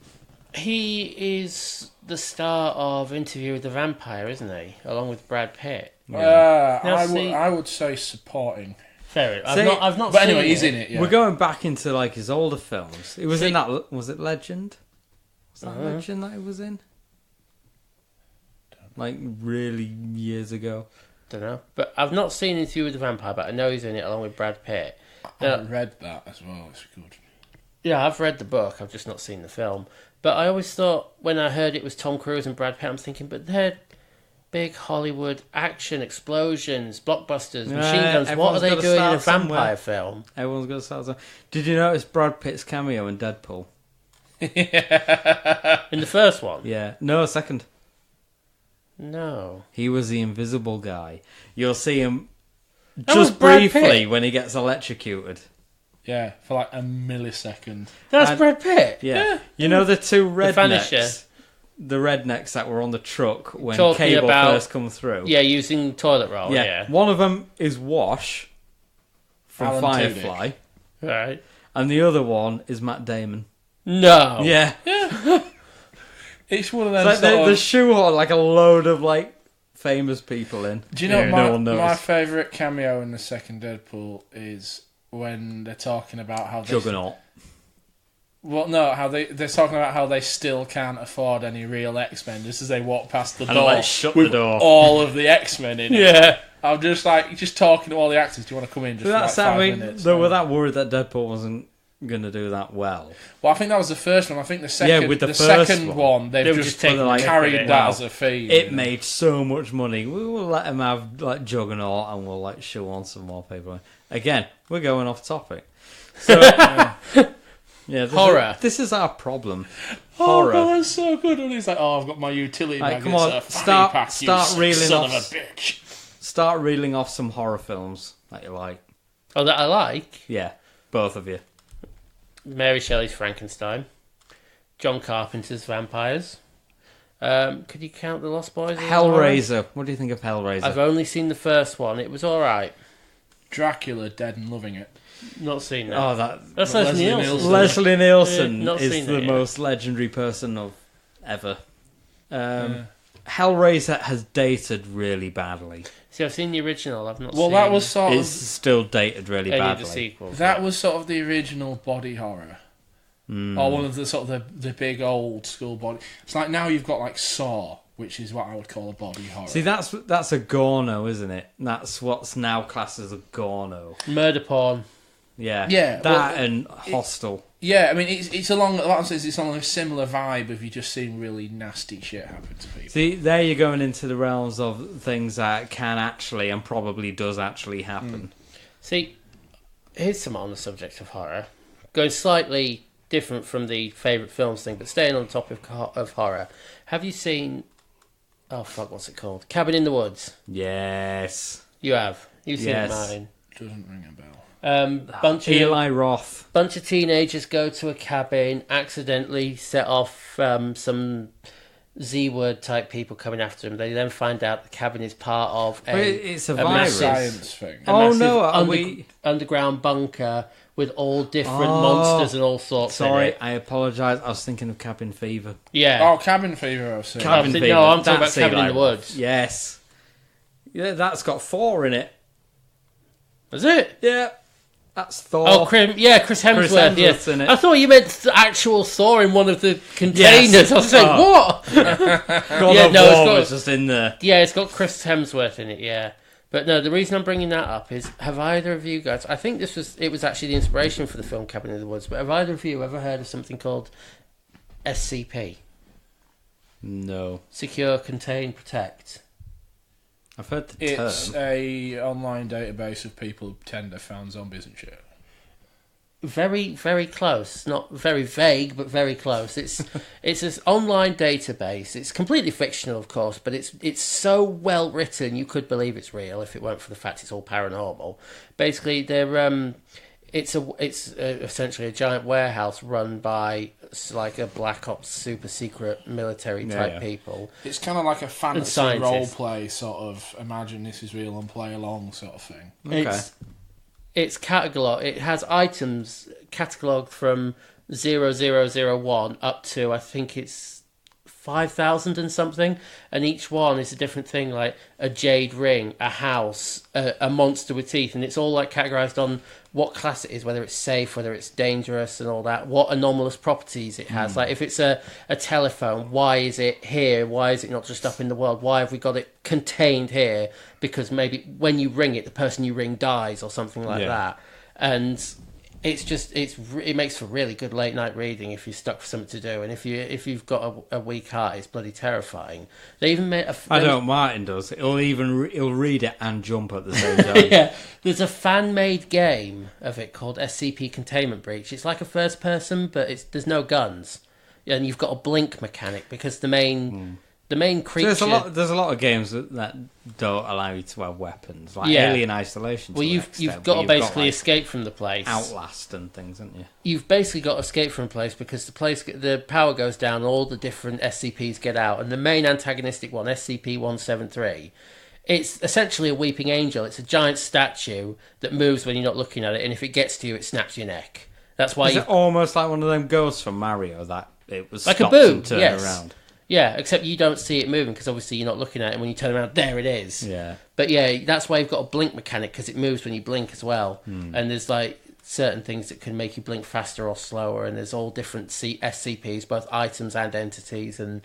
He is the star of Interview with the Vampire, isn't he? Along with Brad Pitt. I would say supporting. Fair enough. See, I've not But seen anyway, it. he's in it. Yeah. We're going back into like his older films. It was See- in that. Was it Legend? Was that Uh-huh. Legend that it was in? Like really years ago. Don't know. But I've not seen Interview with the Vampire, but I know he's in it along with Brad Pitt. I read that as well. It's good. Yeah, I've read the book. I've just not seen the film. But I always thought when I heard it was Tom Cruise and Brad Pitt, I'm thinking, but they're big Hollywood action, explosions, blockbusters, machine guns. What are everyone's they gotta doing in a start somewhere. vampire film? Everyone's got to start. Did you notice Brad Pitt's cameo in Deadpool? In the first one? Yeah. No, second. No. He was the invisible guy. You'll see him That was just Brad briefly Pitt. when he gets electrocuted. Yeah, for like a millisecond. That's And- Brad Pitt. Yeah. You know the two Vanisher. rednecks? The rednecks that were on the truck when Talking Cable about- first come through? Yeah, using toilet roll. Yeah. One of them is Wash from Alan Firefly, Right. and the other one is Matt Damon. No. Yeah. It's one of It's them like sort the of... shoehorn like a load of like famous people in. Do you know no one knows. my favourite cameo in the second Deadpool is when they're talking about how Juggernaut. Well, no, how they're talking about how they still can't afford any real X-Men just as they walk past the And door shut with the door. all of the X-Men in it. Yeah. I'm just talking to all the actors. Do you want to come in just for like 5 minutes? They were that worried that Deadpool wasn't going to do that well. Well, I think that was the first one. I think the second, with the the first second one, one, they've just like, carried that wow, as a theme. It made so much money. We will let them have like Juggernaut, and we'll like show on some more people. Again, we're going off topic. So yeah, horror. This is our problem. Oh, Horror. God, that's so good. And he's like, "Oh, I've got my utility Like, bag. come It's on, a fanny start pack, you reeling son off. of a bitch." Start reeling off some horror films that you like. Oh, that I like. Yeah, both of you. Mary Shelley's Frankenstein. John Carpenter's Vampires. Could you count The Lost Boys? Hellraiser. What do you think of Hellraiser? I've only seen the first one. It was all right. Dracula, Dead and Loving It. Not seen that. Oh, That's Leslie Leslie Nielsen. Leslie Nielsen Not is seen the it yet. most legendary person of ever. Hellraiser has dated really badly. See, I've seen the original. I've not Well, seen that was sort It's of still dated really any of badly. the sequels. that was sort of the original body horror. Or one of the sort of the big old school body. It's like now you've got like Saw, which is what I would call a body horror. See, that's a gorno, isn't it? That's what's now classed as a gorno. Murder porn. Yeah, Yeah, that well, and Hostel. Yeah, I mean it's along what I'm saying is it's along a similar vibe of you just seeing really nasty shit happen to people. See, there you're going into the realms of things that can actually and probably does actually happen. See, here's some on the subject of horror. Going slightly different from the favourite films thing, but staying on the topic of horror. Have you seen... Oh, fuck, what's it called? Cabin in the Woods. Yes. You have. You've seen Yes. it, Martin. Doesn't ring a bell. Eli Roth. Bunch of teenagers go to a cabin, accidentally set off some Z-word type people coming after them. They then find out the cabin is part of It's a a virus. Science thing. Oh, massive no, are we... underground bunker with all different Oh, monsters and all sorts in Sorry, it. I apologise. I was thinking of Cabin Fever. Yeah. Oh, Cabin Fever, I've seen. Cabin no, Fever. I'm talking That's about Cabin in Eli the Roth. Woods. Yes. Yeah, that's got Thor in it. Is it? Yeah. That's Thor. Oh, Chris Hemsworth. Hemsworth's Yeah. in it. I thought you meant actual Thor in one of the containers. Yes. I was like, Oh. what? God Yeah, of no, it's War got- was just in there. Yeah, it's got Chris Hemsworth in it. Yeah, but no, the reason I'm bringing that up is: have either of you guys? I think it was actually the inspiration for the film Cabin in the Woods. But have either of you ever heard of something called SCP? No. Secure, Contain, Protect. I've heard the It's term. a online database of people who pretend they found zombies and shit. Very, very close. Not very vague, but very close. It's an online database. It's completely fictional, of course, but it's so well written you could believe it's real if it weren't for the fact it's all paranormal. Basically, it's essentially a giant warehouse run by like a black ops super secret military type people. It's kind of like a fantasy scientists. role play sort of imagine this is real and play along sort of thing. Okay. It's catalogued. It has items catalogued from 0001 up to I think it's 5,000 and something, and each one is a different thing, like a jade ring, a house, a monster with teeth, and it's all like categorized on what class it is, whether it's safe, whether it's dangerous, and all that. What anomalous properties it has. Like if it's a telephone, why is it here? Why is it not just up in the world? Why have we got it contained here? Because maybe when you ring it, the person you ring dies or something like that. And it makes for really good late night reading if you're stuck for something to do, and if you've got a weak heart, it's bloody terrifying. They even made I know Martin does. He'll read it and jump at the same time. yeah, there's a fan-made game of it called SCP Containment Breach. It's like a first person, but there's no guns, and you've got a blink mechanic because the main creature. So there's a lot of games that don't allow you to have weapons, like Yeah. Alien Isolation. Well, to an you've extent, got but to basically like, escape from the place. Outlast and things, haven't you? You've basically got to escape from a place because the power goes down, and all the different SCPs get out, and the main antagonistic one, SCP-173, it's essentially a weeping angel. It's a giant statue that moves when you're not looking at it, and if it gets to you, it snaps your neck. That's why Is it almost like one of them ghosts from Mario that it was Like a stopped boo, and turned yes. around? Yeah, except you don't see it moving because obviously you're not looking at it. And when you turn around, there it is. Yeah. But yeah, that's why you've got a blink mechanic because it moves when you blink as well. And there's like certain things that can make you blink faster or slower. And there's all different SCPs, both items and entities. And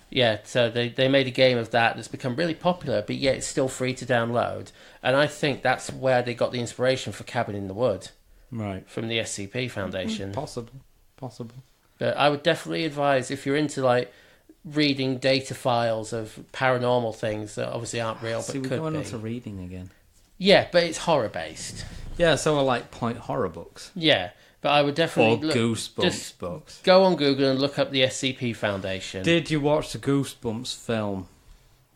yeah, so they made a game of that that's become really popular. But yet it's still free to download. And I think that's where they got the inspiration for Cabin in the Wood. Right. From the SCP Foundation. Possible. But I would definitely advise if you're into like reading data files of paranormal things that obviously aren't real but we're could going be. on to reading again. Yeah, but it's horror based. Yeah, so I like point horror books. Yeah, but I would Or definitely Goosebumps books. Go on Google and look up the SCP Foundation. Did you watch the Goosebumps film?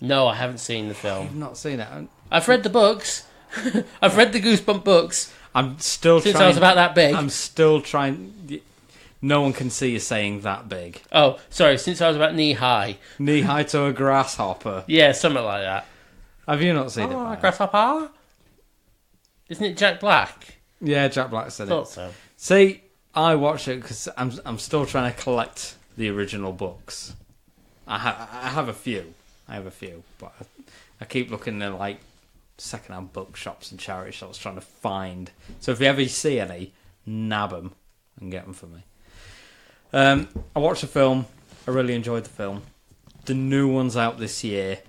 No, I haven't seen the film. I've not seen it. I've read the books. I've read the Goosebump books. I'm still since trying. I was about that big. I'm still trying. No one can see you saying that big. Oh, sorry. Since I was about knee high. Knee high to a grasshopper. Yeah, something like that. Have you not seen it? Grasshopper? Isn't it Jack Black? Yeah, Jack Black said Thought it. so. See, I watch it because I'm still trying to collect the original books. I have a few, but I keep looking in like second-hand bookshops and charity shops trying to find. So if you ever see any, nab them and get them for me. I watched the film. I really enjoyed the film. The new one's out this year.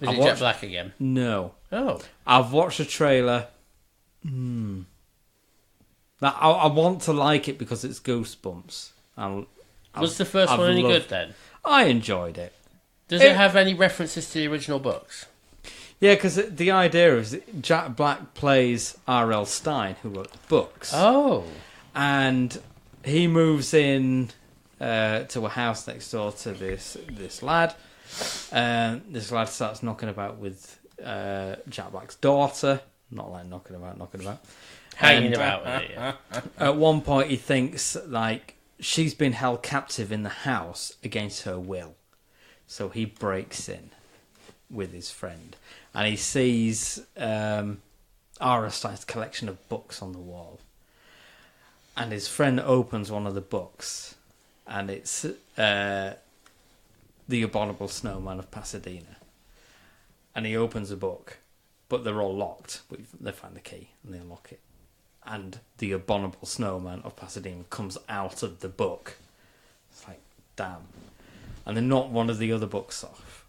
Is it Jack Black again? No. Oh. I've watched the trailer. Now, I want to like it because it's Goosebumps. Was the first one any good then? I enjoyed it. Does it have any references to the original books? Yeah, because the idea is that Jack Black plays R.L. Stine, who wrote the books. Oh. And he moves in to a house next door to this lad. This lad starts knocking about with Jack Black's daughter. Not like knocking about. Hanging about with it, yeah. At one point he thinks like she's been held captive in the house against her will. So he breaks in with his friend. And he sees R.L. Stine's collection of books on the wall. And his friend opens one of the books. And it's The Abominable Snowman of Pasadena. And he opens a book. But they're all locked. But they find the key and they unlock it. And the Abominable Snowman of Pasadena comes out of the book. It's like, damn. And they knock one of the other books off.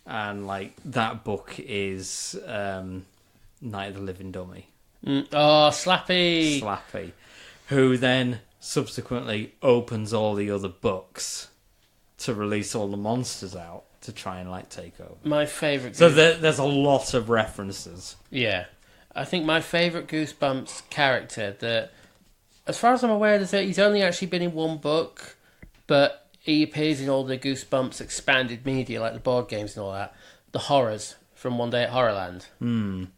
And like that book is Night of the Living Dummy. Oh, Slappy. Slappy. Who then subsequently opens all the other books to release all the monsters out to try and like take over. My favourite. So there's a lot of references. Yeah. I think my favourite Goosebumps character that, as far as I'm aware, he's only actually been in one book, but he appears in all the Goosebumps expanded media, like the board games and all that. The Horrors from One Day at Horrorland.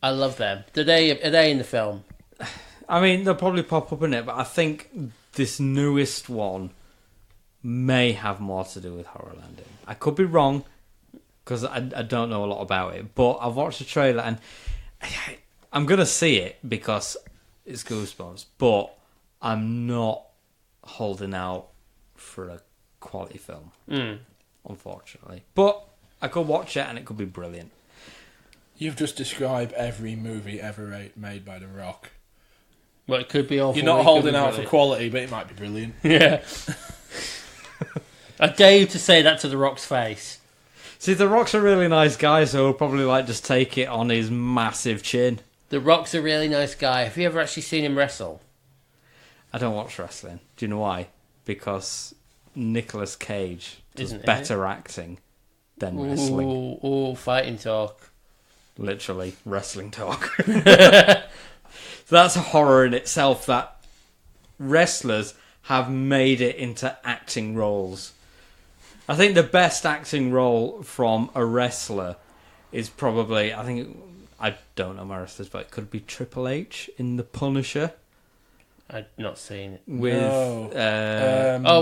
I love them. Are they in the film? I mean, they'll probably pop up in it, but I think this newest one may have more to do with Horrorland. I could be wrong, because I don't know a lot about it, but I've watched the trailer and I'm going to see it because it's Goosebumps, but I'm not holding out for a quality film, unfortunately. But I could watch it and it could be brilliant. You've just described every movie ever made by The Rock. Well, it could be awful. You're not holding out for quality, but it might be brilliant. Yeah. I dare you to say that to The Rock's face. See, The Rock's a really nice guy, so he'll probably like just take it on his massive chin. The Rock's a really nice guy. Have you ever actually seen him wrestle? I don't watch wrestling. Do you know why? Because Nicolas Cage does Isn't better acting than wrestling. Ooh, fighting talk. Literally, wrestling talk. So that's a horror in itself, that wrestlers have made it into acting roles. I think the best acting role from a wrestler is probably, I don't know my wrestlers, but it could be Triple H in The Punisher. I've not seen it. With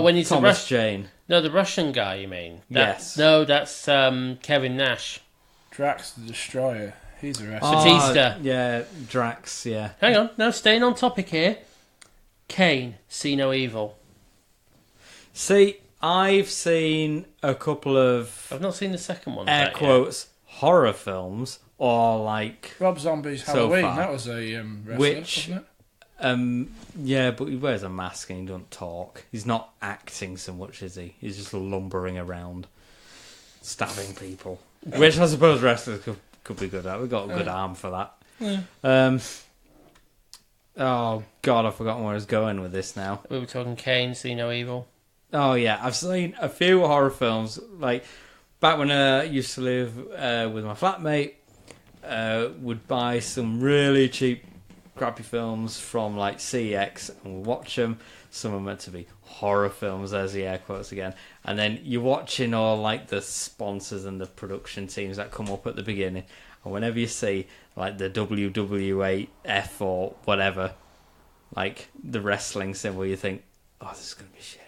when he's Thomas Jane. No, the Russian guy, you mean? Yes. No, that's Kevin Nash. Drax the Destroyer. He's a wrestler. Batista. Yeah, Drax, yeah. Hang on, now staying on topic here. Kane, See No Evil. See, I've seen a couple of I've not seen the second one. air quotes horror films, or like Rob Zombie's So Halloween. far. That was a wrestler, Which- wasn't it? yeah, but he wears a mask and he doesn't talk. He's not acting so much, is he? He's just lumbering around, stabbing people. Which I suppose wrestlers could be good at. We've got a good arm for that. Yeah. Oh God, I've forgotten where I was going with this now. We were talking Kane, See No Evil. Oh yeah, I've seen a few horror films. Like back when I used to live with my flatmate, would buy some really cheap, crappy films from like CX and we'd watch them. Some are meant to be horror films, there's the air quotes again. And then you're watching all like the sponsors and the production teams that come up at the beginning. And whenever you see like the WWAF or whatever, like the wrestling symbol, you think, oh, this is going to be shit.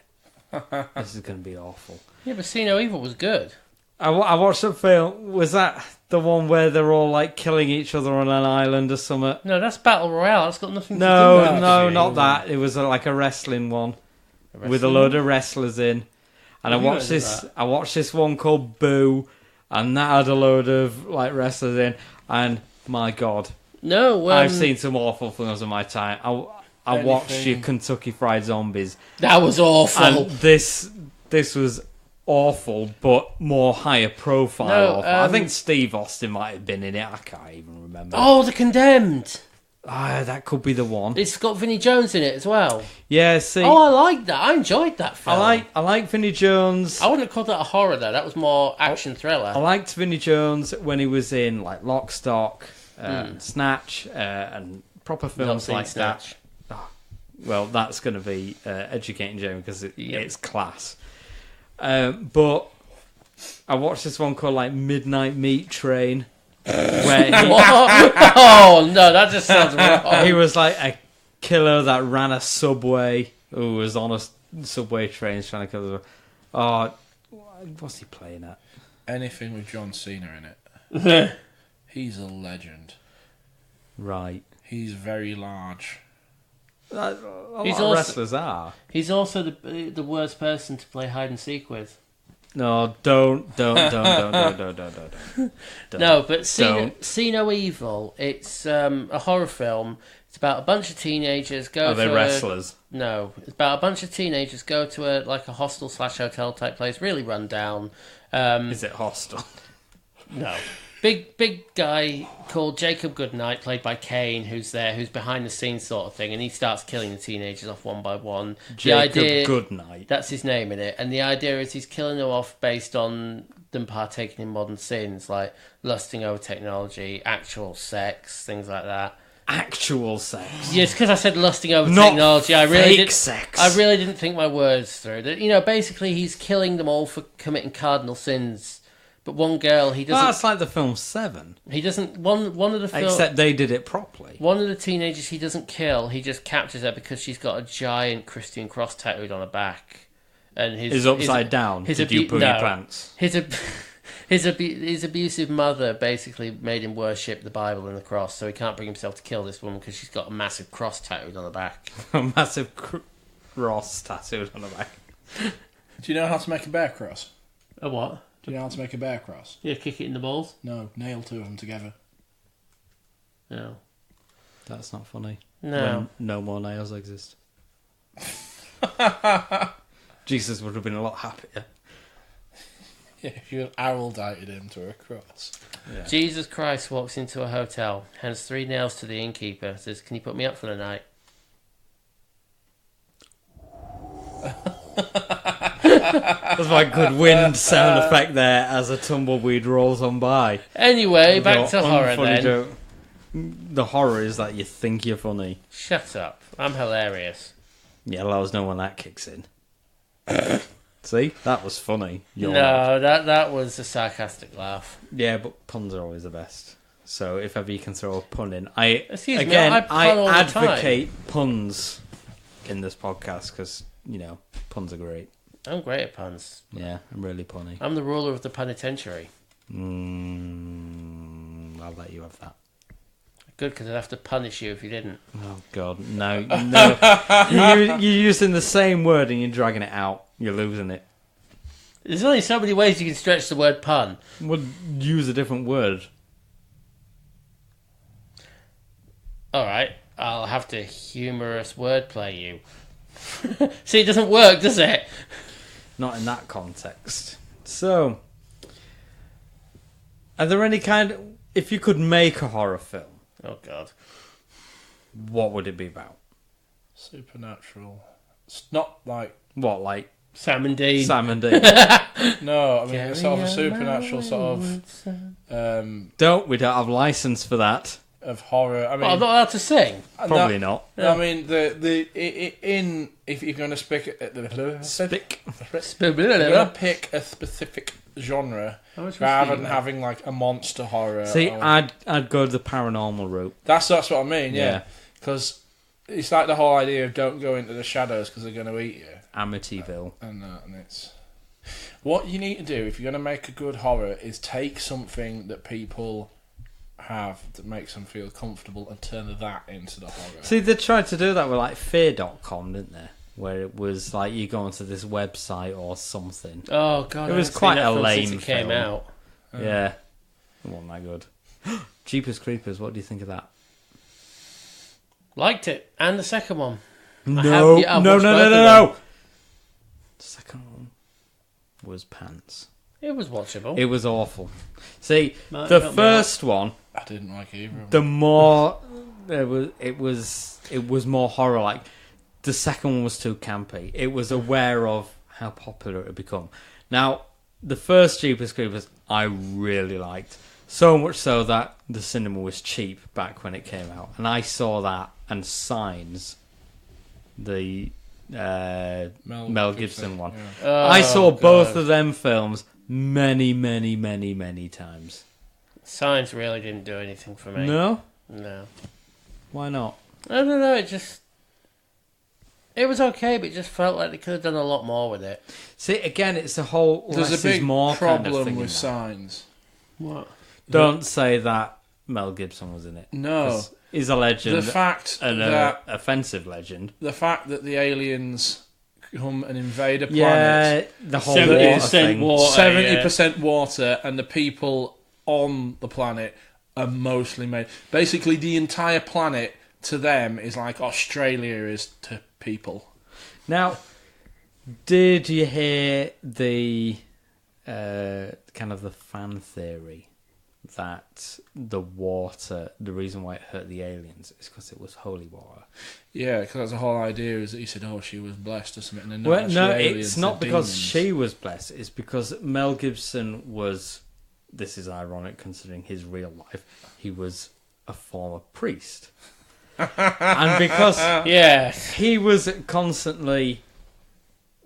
This is going to be awful. Yeah, but See No Evil was good. I watched a film. Was that the one where they're all like killing each other on an island or something? No, that's Battle Royale. That's got nothing to do No, with that. no, not that. It was like a wrestling one with a load of wrestlers in. And Have you heard of that? I watched this one called Boo, and that had a load of like wrestlers in. And my God, No, I've seen some awful films in my time. I watched your Anything. Kentucky Fried Zombies, that was awful. and this was awful, but more higher profile. No, awful. I think Steve Austin might have been in it. I can't even remember. Oh, The Condemned. That could be the one. It's got Vinnie Jones in it as well. Yeah, see, Oh, I like that. I enjoyed that film. I like Vinnie Jones. I wouldn't have called that a horror though. That was more action thriller. I liked Vinnie Jones when he was in like Lock, Stock, Snatch, and proper Not films seen like Snatch. that. Well, that's going to be educating Jamie because it's class. But I watched this one called like Midnight Meat Train, where Oh no, that just sounds wrong. he was like a killer that ran a subway who was on a subway train trying to kill the. Oh, what's he playing at? Anything with John Cena in it. He's a legend. Right. He's very large. A lot He's of also- wrestlers are. He's also the worst person to play hide and seek with. No, don't. No, but Don't. See No Evil. It's a horror film. It's about a bunch of teenagers go Are they to wrestlers? No, it's about a bunch of teenagers go to a hostel / hotel type place, really run down. Is it hostile? No. Big guy called Jacob Goodnight, played by Kane, who's behind the scenes sort of thing, and he starts killing the teenagers off one by one. Jacob Goodnight. That's his name in it, and the idea is he's killing them off based on them partaking in modern sins, like lusting over technology, actual sex, things like that. Actual sex. Yes, because I said lusting over Not technology. I fake sex. I really didn't think my words through. You know, basically he's killing them all for committing cardinal sins. But one girl, he doesn't. That's like the film Seven. He doesn't. One of the film. Except they did it properly. One of the teenagers he doesn't kill. He just captures her because she's got a giant Christian cross tattooed on her back, and Is upside down. Did you poo your pants? His abusive mother basically made him worship the Bible and the cross, so he can't bring himself to kill this woman because she's got a massive cross tattooed on her back. A massive cross tattooed on her back. Do you know how to make a bear cross? A what? Do you know how to make a bear cross? Yeah, kick it in the balls. No, nail two of them together. No. That's not funny. No. When no more nails exist. Jesus would have been a lot happier. Yeah, if you arrowdited him to a cross. Yeah. Jesus Christ walks into a hotel, hands 3 nails to the innkeeper, says, "Can you put me up for the night?" That's my good wind sound effect there as a tumbleweed rolls on by. Anyway, back Your to horror unfunny then. joke. The horror is that you think you're funny. Shut up. I'm hilarious. Yeah, let us know when that kicks in. See? That was funny. No, that was a sarcastic laugh. Yeah, but puns are always the best. So if ever you can throw a pun in. Excuse me, again, I pun all the advocate puns in this podcast because, puns are great. I'm great at puns. Yeah, I'm really punny. I'm the ruler of the penitentiary. I'll let you have that. Good, because I'd have to punish you if you didn't. Oh, God. No. You're using the same word and you're dragging it out. You're losing it. There's only so many ways you can stretch the word pun. Would use a different word. All right, I'll have to humorous wordplay you. See, it doesn't work, does it? Not in that context. So, are there any if you could make a horror film, Oh, God. what would it be about? Supernatural. It's not like... What, like Sam and Dean. Sam and Dean? No, I mean, it's sort of a supernatural sort of... We don't have license for that. of horror. I mean, Well, I'm not allowed to sing. Probably not. I mean, if you're going to Spick. you're going to pick a specific genre Rather rather than having like a monster horror. See, or, I'd go the paranormal route. that's what I mean. Yeah. Yeah, because it's like the whole idea of don't go into the shadows because they're going to eat you. Amityville. And it's what you need to do if you're going to make a good horror is take something that people have that makes them feel comfortable and turn that into the horror. See, they tried to do that with like fear.com, didn't they? Where it was like you go onto this website or something. Oh, God. It was I haven't quite seen that a film lame since it came film. out. Yeah. It wasn't that good. Jeepers Creepers, what do you think of that? Liked it. And the second one. No, I've no. watched both of them. The second one was pants. It was watchable. It was awful. See, Might the help me first one, I didn't like either of them. the more it was more horror like. The second one was too campy. It was aware of how popular it had become. Now, the first Jeepers Creepers I really liked. So much so that the cinema was cheap back when it came out. And I saw that and Signs, the Mel Gibson one. Yeah. I saw God. both of them films many times. Science really didn't do anything for me. No? No. Why not? I don't know, it was okay, but it just felt like they could have done a lot more with it. See, again, it's a whole There's less a big is more problem kind of thing with in that. Signs. What? Don't say that Mel Gibson was in it. No. 'Cause he's a legend. The fact and that offensive legend. the fact that the aliens come and invade a Yeah, planet, the whole 70% water thing. water. 70% water, and the people on the planet are mostly made. Basically, the entire planet to them is like Australia is to people. Now, did you hear the kind of the fan theory that the reason why it hurt the aliens is because it was holy water? Yeah, because that's the whole idea is that he said, she was blessed or something. And Well, no, aliens, it's not they're because demons. she was blessed. It's because Mel Gibson was. This is ironic considering his real life. He was a former priest, and because Yes. he was constantly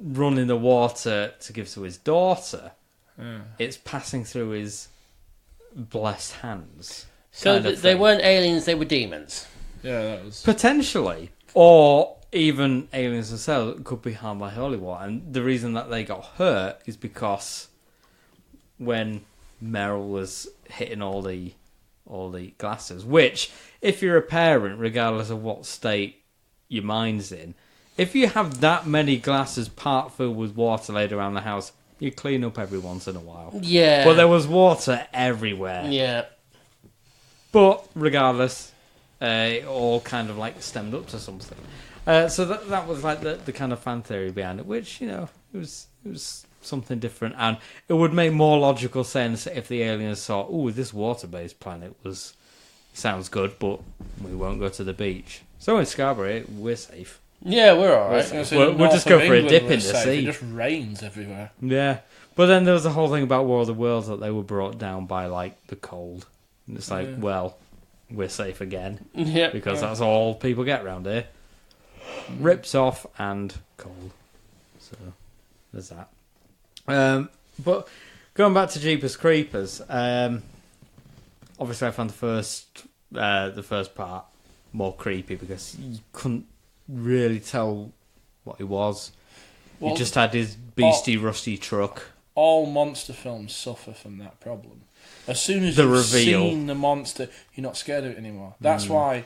running the water to give to his daughter, it's passing through his blessed hands. So kind of they thing. weren't aliens, they were demons. Yeah, that was... Potentially. Or even aliens themselves could be harmed by holy water. And the reason that they got hurt is because when Meryl was hitting all the glasses, which, if you're a parent, regardless of what state your mind's in, if you have that many glasses part filled with water laid around the house, you clean up every once in a while. Yeah. But there was water everywhere. Yeah. But regardless, it all kind of like stemmed up to something. So that was like the kind of fan theory behind it, which, you know, it was something different, and it would make more logical sense if the aliens saw, "Ooh, this water-based planet sounds good, but we won't go to the beach." So in Scarborough, we're safe. Yeah, we're alright. We'll just go for a dip in the sea. It just rains everywhere. Yeah, but then there was a whole thing about War of the Worlds that they were brought down by like the cold, and it's like, well, we're safe again Yeah. because that's all people get around here. Rips off and cold. So there's that. But going back to Jeepers Creepers, obviously I found the first part more creepy because you couldn't really tell what he was. Well, He just had his beastie, rusty truck. all monster films suffer from that problem. As soon as The you've reveal. seen the monster, you're not scared of it anymore. That's why,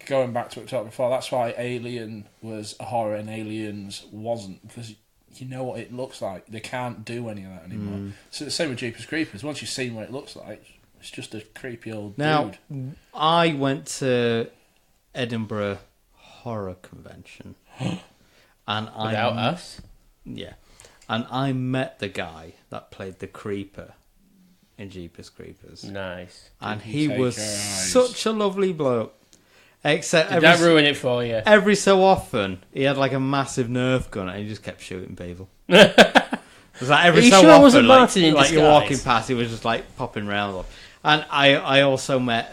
going back to what we talked before, that's why Alien was a horror and Aliens wasn't, because you know what it looks like. They can't do any of that anymore. So the same with Jeepers Creepers. Once you've seen what it looks like, it's just a creepy old dude. I went to Edinburgh Horror Convention. And Without us? Yeah. And I met the guy that played the Creeper in Jeepers Creepers. Nice. And he was such a lovely bloke. Except Did that ruin it for you? Every so often, he had like a massive Nerf gun and he just kept shooting people. It was like every so often, wasn't Martin in like you're disguise? walking past, he was just like popping around. And I also met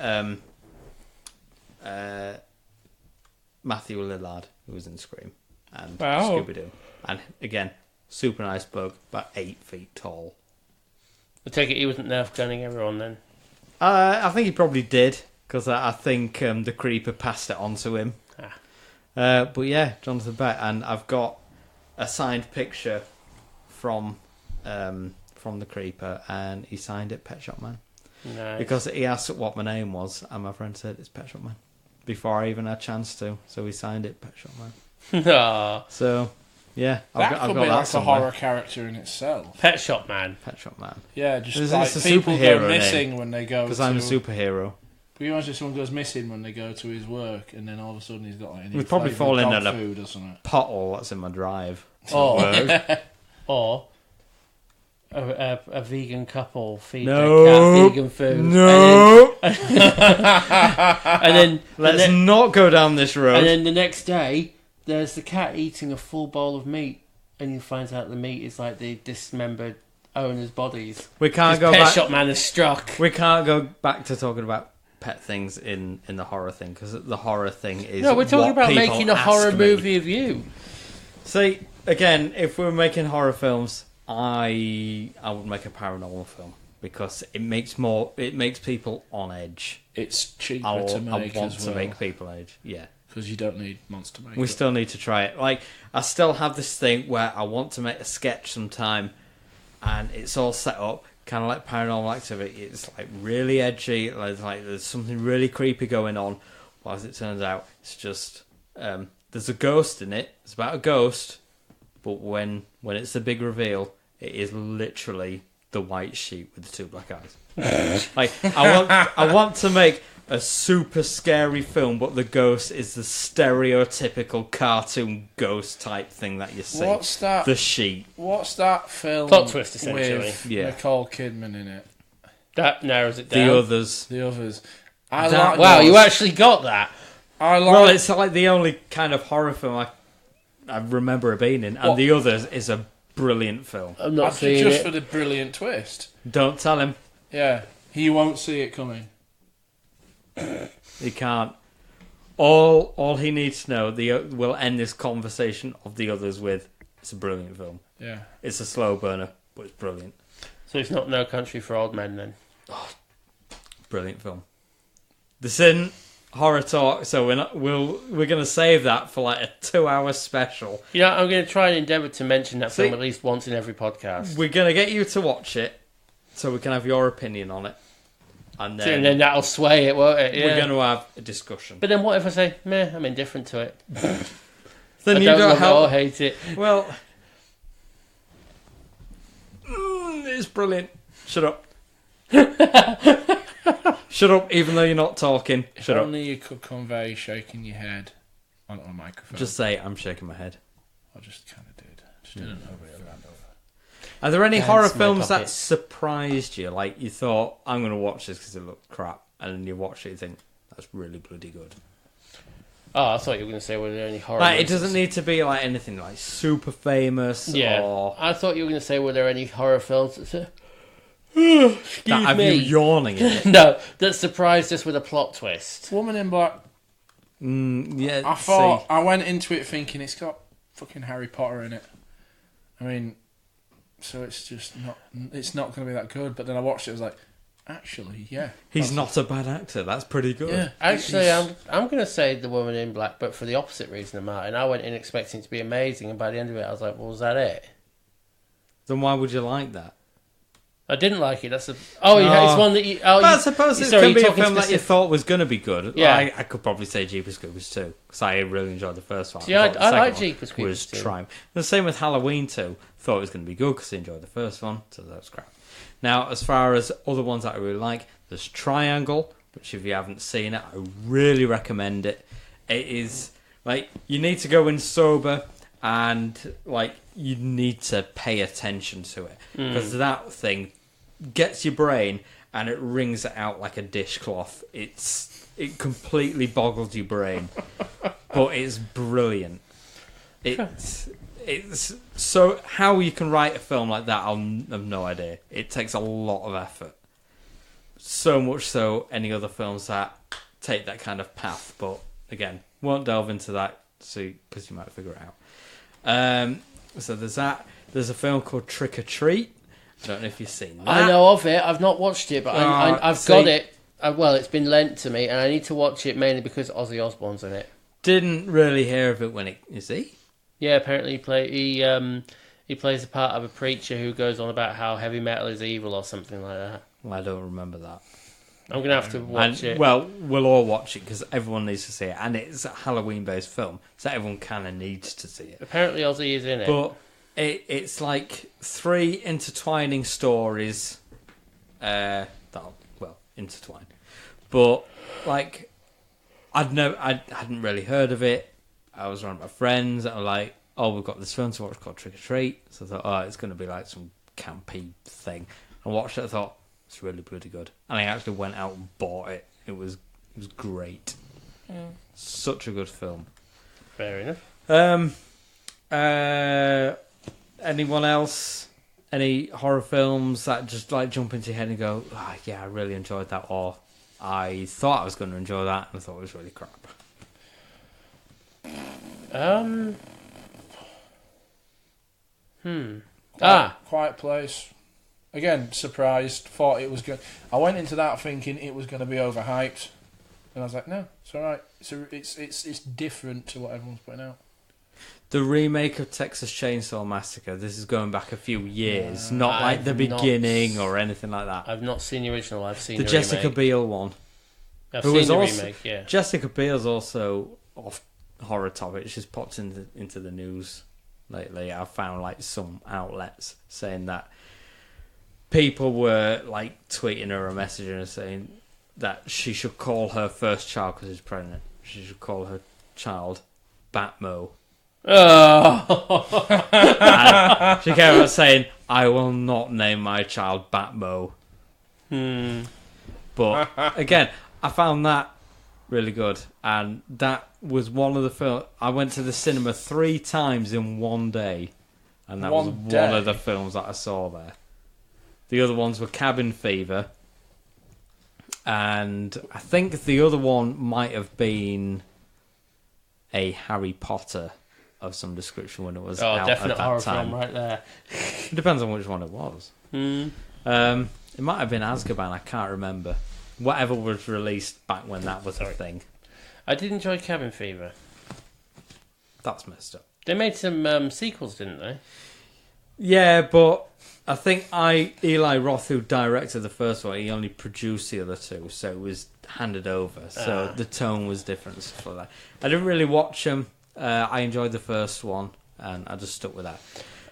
Matthew Lillard, who was in Scream, and Scooby-Doo. And again, super nice bloke, about 8 feet tall. I take it he wasn't Nerf gunning everyone then? I think he probably did, because I think the Creeper passed it on to him. But yeah, Jonathan Beck, and I've got a signed picture from the Creeper, and he signed it Pet Shop Man. Nice. Because he asked what my name was, and my friend said it's Pet Shop Man before I even had a chance to. So he signed it Pet Shop Man. Aww. So yeah, I've got be that like somewhere. a horror character in itself. Pet Shop Man. Pet Shop Man. Yeah, just It's like a people superhero go name. missing when they go. Because I'm a superhero. Can you imagine someone goes missing when they go to his work, and then all of a sudden he's got like We'd probably fall in at a food or something. pothole that's in my drive. Or a vegan couple feed their No. cat vegan food. No. And then Let's not go down this road. And then the next day, there's the cat eating a full bowl of meat, and you find out the meat is like the dismembered owners' bodies. We can't go Pet back. Shop Man is struck. We can't go back to talking about pet things in the horror thing, because the horror thing is. No, we're talking what about people making a ask horror me. movie of you. See, again, if we were making horror films, I would make a paranormal film, because it makes people on edge. It's cheaper I to make want as to well. make people edge. Yeah. Because you don't need monster makeup. We still need to try it. Like, I still have this thing where I want to make a sketch sometime, and it's all set up, kind of like Paranormal Activity. It's like really edgy, like there's something really creepy going on. Well, as it turns out, it's just there's a ghost in it. It's about a ghost, but when it's the big reveal, it is literally the white sheep with the 2 black eyes. Like, I want to make a super scary film, but the ghost is the stereotypical cartoon ghost type thing that you see. What's that? The sheep. What's that film? Plot twist, essentially. With Yeah. Nicole Kidman in it. That narrows it down. The others. The others. Wow, you actually got that. Well, it's like the only kind of horror film I remember it being in, and What? The Others is a brilliant film. I'm not seeing just it. for the brilliant twist. Don't tell him. Yeah, he won't see it coming. He can't. All he needs to know, we'll end this conversation of The Others with, it's a brilliant film. Yeah. It's a slow burner, but it's brilliant. So it's not No Country for Old Men then? Brilliant film. This isn't horror talk, so we're going to save that for like a 2-hour special. You know, I'm going to try and endeavour to mention that See- film at least once in every podcast. We're going to get you to watch it, so we can have your opinion on it. And And then that'll sway it, won't it? Yeah. we're going to have a discussion. But then what if I say, meh, I'm indifferent to it. Then I you don't don't love it or help. hate it. Well, it's brilliant. Shut up. Shut up, even though you're not talking. If Shut up. only you could convey shaking your head onto a microphone. Just say, I'm shaking my head. I just kind of did. Just didn't know where it ran over. Are there any Dance horror my films that puppets. surprised you? Like, you thought, I'm going to watch this because it looked crap. And then you watch it and think, that's really bloody good. Oh, I thought you were going to say, were there any horror Like, it movies? doesn't need to be like anything like super famous Yeah. or I thought you were going to say, were there any horror films that excuse that have me. you yawning in it. No, that surprised us with a plot twist. Woman in Black. Yeah, I went into it thinking it's got fucking Harry Potter in it. I mean, so it's just not. It's not going to be that good. But then I watched it. I was like, actually, yeah. he's not a bad actor. That's pretty good. Yeah. Actually, He's- I'm going to say The Woman in Black, but for the opposite reason of Martin. I went in expecting it to be amazing, and by the end of it, I was like, well, was that it? Then why would you like that? I didn't like it. That's a... Oh, yeah, it's one that you... Oh, Well, I you, suppose it sorry, can be you're a talking film that you specific- thought was going to be good. Yeah. I could probably say Jeepers Creepers 2, because I really enjoyed the first one. Yeah, thought the I like second one Jeepers Creepers was 2. triumph. The same with Halloween 2. Thought it was going to be good because I enjoyed the first one, so that was crap. Now, as far as other ones that I really like, there's Triangle, which if you haven't seen it, I really recommend it. It is, like, you need to go in sober and, like, you need to pay attention to it. Because that thing gets your brain and it wrings it out like a dishcloth. It completely boggles your brain. But it's brilliant. It's so how you can write a film like that, I'll have no idea. It takes a lot of effort. So much so any other films that take that kind of path. But again, won't delve into that because you might figure it out. So there's that. There's a film called Trick or Treat. I don't know if you've seen that. I know of it. I've not watched it, but I've got it. Well, it's been lent to me, and I need to watch it mainly because Ozzy Osbourne's in it. Didn't really hear of it when it... Is he? Yeah, apparently he plays the part of a preacher who goes on about how heavy metal is evil or something like that. Well, I don't remember that. I'm going to have to watch it. Well, we'll all watch it because everyone needs to see it. And it's a Halloween-based film, so everyone kind of needs to see it. Apparently Ozzy is in it. But it's like 3 intertwining stories that intertwine. But, like, I hadn't really heard of it. I was around my friends that were like, oh, we've got this film to watch called Trick or Treat. So I thought, oh, it's going to be like some campy thing. I watched it, I thought, it's really bloody good. And I actually went out and bought it. It was great. Such a good film. Fair enough. Anyone else? Any horror films that just like jump into your head and go, oh, yeah, I really enjoyed that, or I thought I was going to enjoy that and I thought it was really crap? Quiet Place. Again, surprised. Thought it was good. I went into that thinking it was going to be overhyped, and I was like, no, it's all right. It's different to what everyone's putting out. The remake of Texas Chainsaw Massacre. This is going back a few years, not like the beginning or anything like that. I've not seen the original. I've seen the the Jessica remake. Biel one. I've Who seen was the also- remake. Yeah. Jessica Biel's also off horror topic. She's popped into the news lately. I've found like some outlets saying that people were like tweeting her or messaging her saying that she should call her first child, because she's pregnant, she should call her child Batmo. Oh. And she came out saying, I will not name my child Batmo. But again, I found that really good, and that was one of the films. I went to the cinema 3 times in one day, and that was one of the films that I saw there. The other ones were Cabin Fever, and I think the other one might have been a Harry Potter of some description when it was out at definite that horror time. film right there. It depends on which one it was. It might have been Azkaban, I can't remember. Whatever was released back when that was a thing. I did enjoy Cabin Fever. That's messed up. They made some sequels, didn't they? Yeah, but I think Eli Roth, who directed the first one, he only produced the other 2, so it was handed over. So the tone was different and stuff like that. I didn't really watch them. I enjoyed the first one, and I just stuck with that.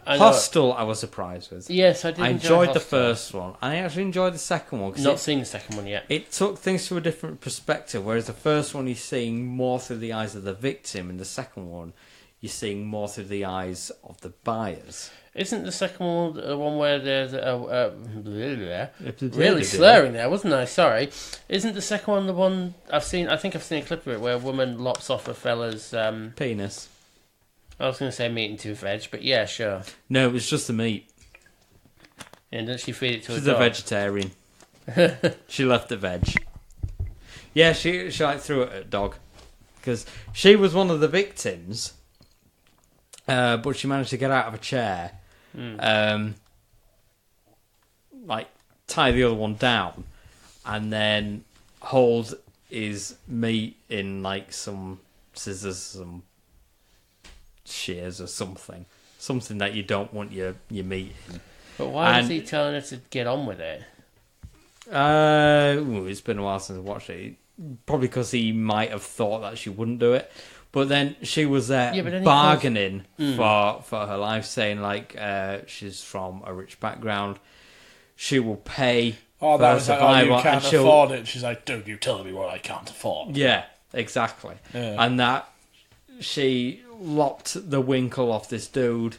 Hostel, I was surprised with. Yes, I did. I enjoyed the first one. I actually enjoyed the second one. Not seen the second one yet. It took things to a different perspective, whereas the first one you're seeing more through the eyes of the victim, and the second one you're seeing more through the eyes of the buyers. Isn't the second one the one where there's really slurring there, wasn't I? Sorry. Isn't the second one the one I've seen? I think I've seen a clip of it where a woman lops off a fella's penis. I was going to say meat and 2 veg, but yeah, sure. No, it was just the meat. And doesn't she feed it to She's a dog? a vegetarian. She left the veg. Yeah, she like threw it at a dog because she was one of the victims, but she managed to get out of a chair, like tie the other one down, and then hold his meat in like some scissors, some shears or something that you don't want your meat in. But why is he telling her to get on with it? It's been a while since I watched it. Probably because he might have thought that she wouldn't do it. But then she was there bargaining for her life, saying like she's from a rich background. She will pay. Oh, that was like, you can't and afford it. She's like, dude, you're telling me what I can't afford. Yeah, exactly. Yeah. And that she lopped the winkle off this dude,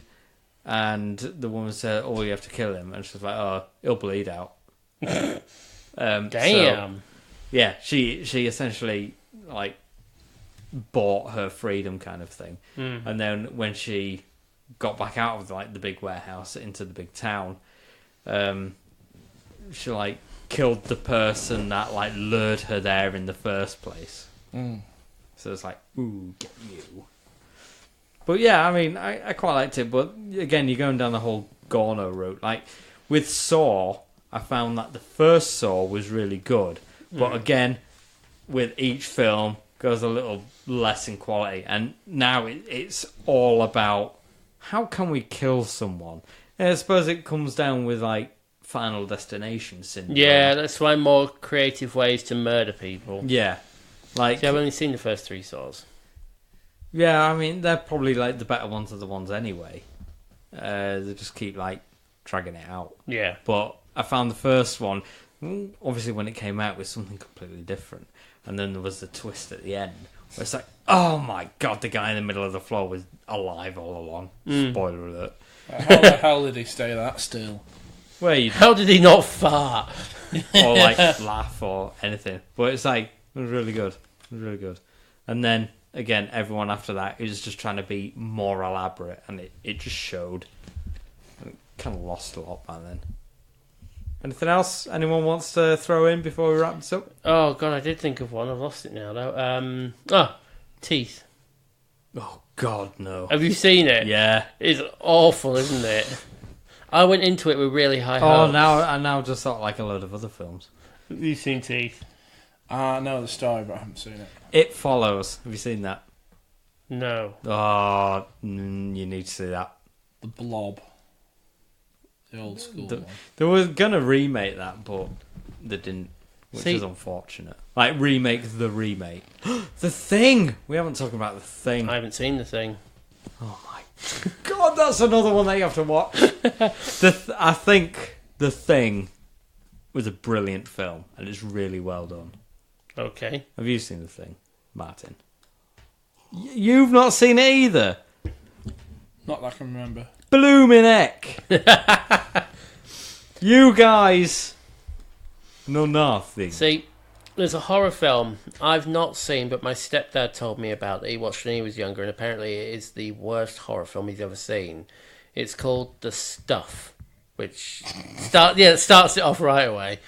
and the woman said, "Oh, you have to kill him," and she's like, "Oh, he'll bleed out." Damn. So, yeah, she essentially like bought her freedom, kind of thing. And then when she got back out of like the big warehouse into the big town, she like killed the person that like lured her there in the first place. So it's like, ooh, get you. But yeah, I mean, I quite liked it. But again, you're going down the whole Gorno route. Like with Saw, I found that the first Saw was really good. But again, with each film, goes a little less in quality. And now it's all about how can we kill someone? And I suppose it comes down with like Final Destination syndrome. Yeah, that's why more creative ways to murder people. Yeah. Like, See, I've only seen the first 3 Saws. Yeah, I mean, they're probably like the better ones are the ones anyway. They just keep like dragging it out. Yeah. But I found the first one, obviously when it came out, was something completely different. And then there was the twist at the end, where it's like, oh my god, the guy in the middle of the floor was alive all along. Spoiler alert. How the hell did he stay that still? How did he not fart? Or like laugh or anything. But it's like, it was really good. It was really good. And then, again, everyone after that is just trying to be more elaborate, and it just showed. It kind of lost a lot by then. Anything else anyone wants to throw in before we wrap this up? Oh, God, I did think of one. I've lost it now, though. Teeth. Oh, God, no. Have you seen it? Yeah. It's awful, isn't it? I went into it with really high hopes. I now just thought like a load of other films. Have you seen Teeth? I know the story, but I haven't seen it. It Follows. Have you seen that? No. Oh, you need to see that. The Blob. The old school one. They were going to remake that, but they didn't, which is unfortunate. Like, remake the remake. The Thing! We haven't talked about The Thing. I haven't seen The Thing. Oh my god, that's another one that you have to watch. I think The Thing was a brilliant film, and it's really well done. Okay. Have you seen The Thing, Martin? You've not seen it either? Not that I can remember. Blooming heck! You guys know nothing. See, there's a horror film I've not seen, but my stepdad told me about that he watched when he was younger, and apparently it is the worst horror film he's ever seen. It's called The Stuff, which starts it off right away.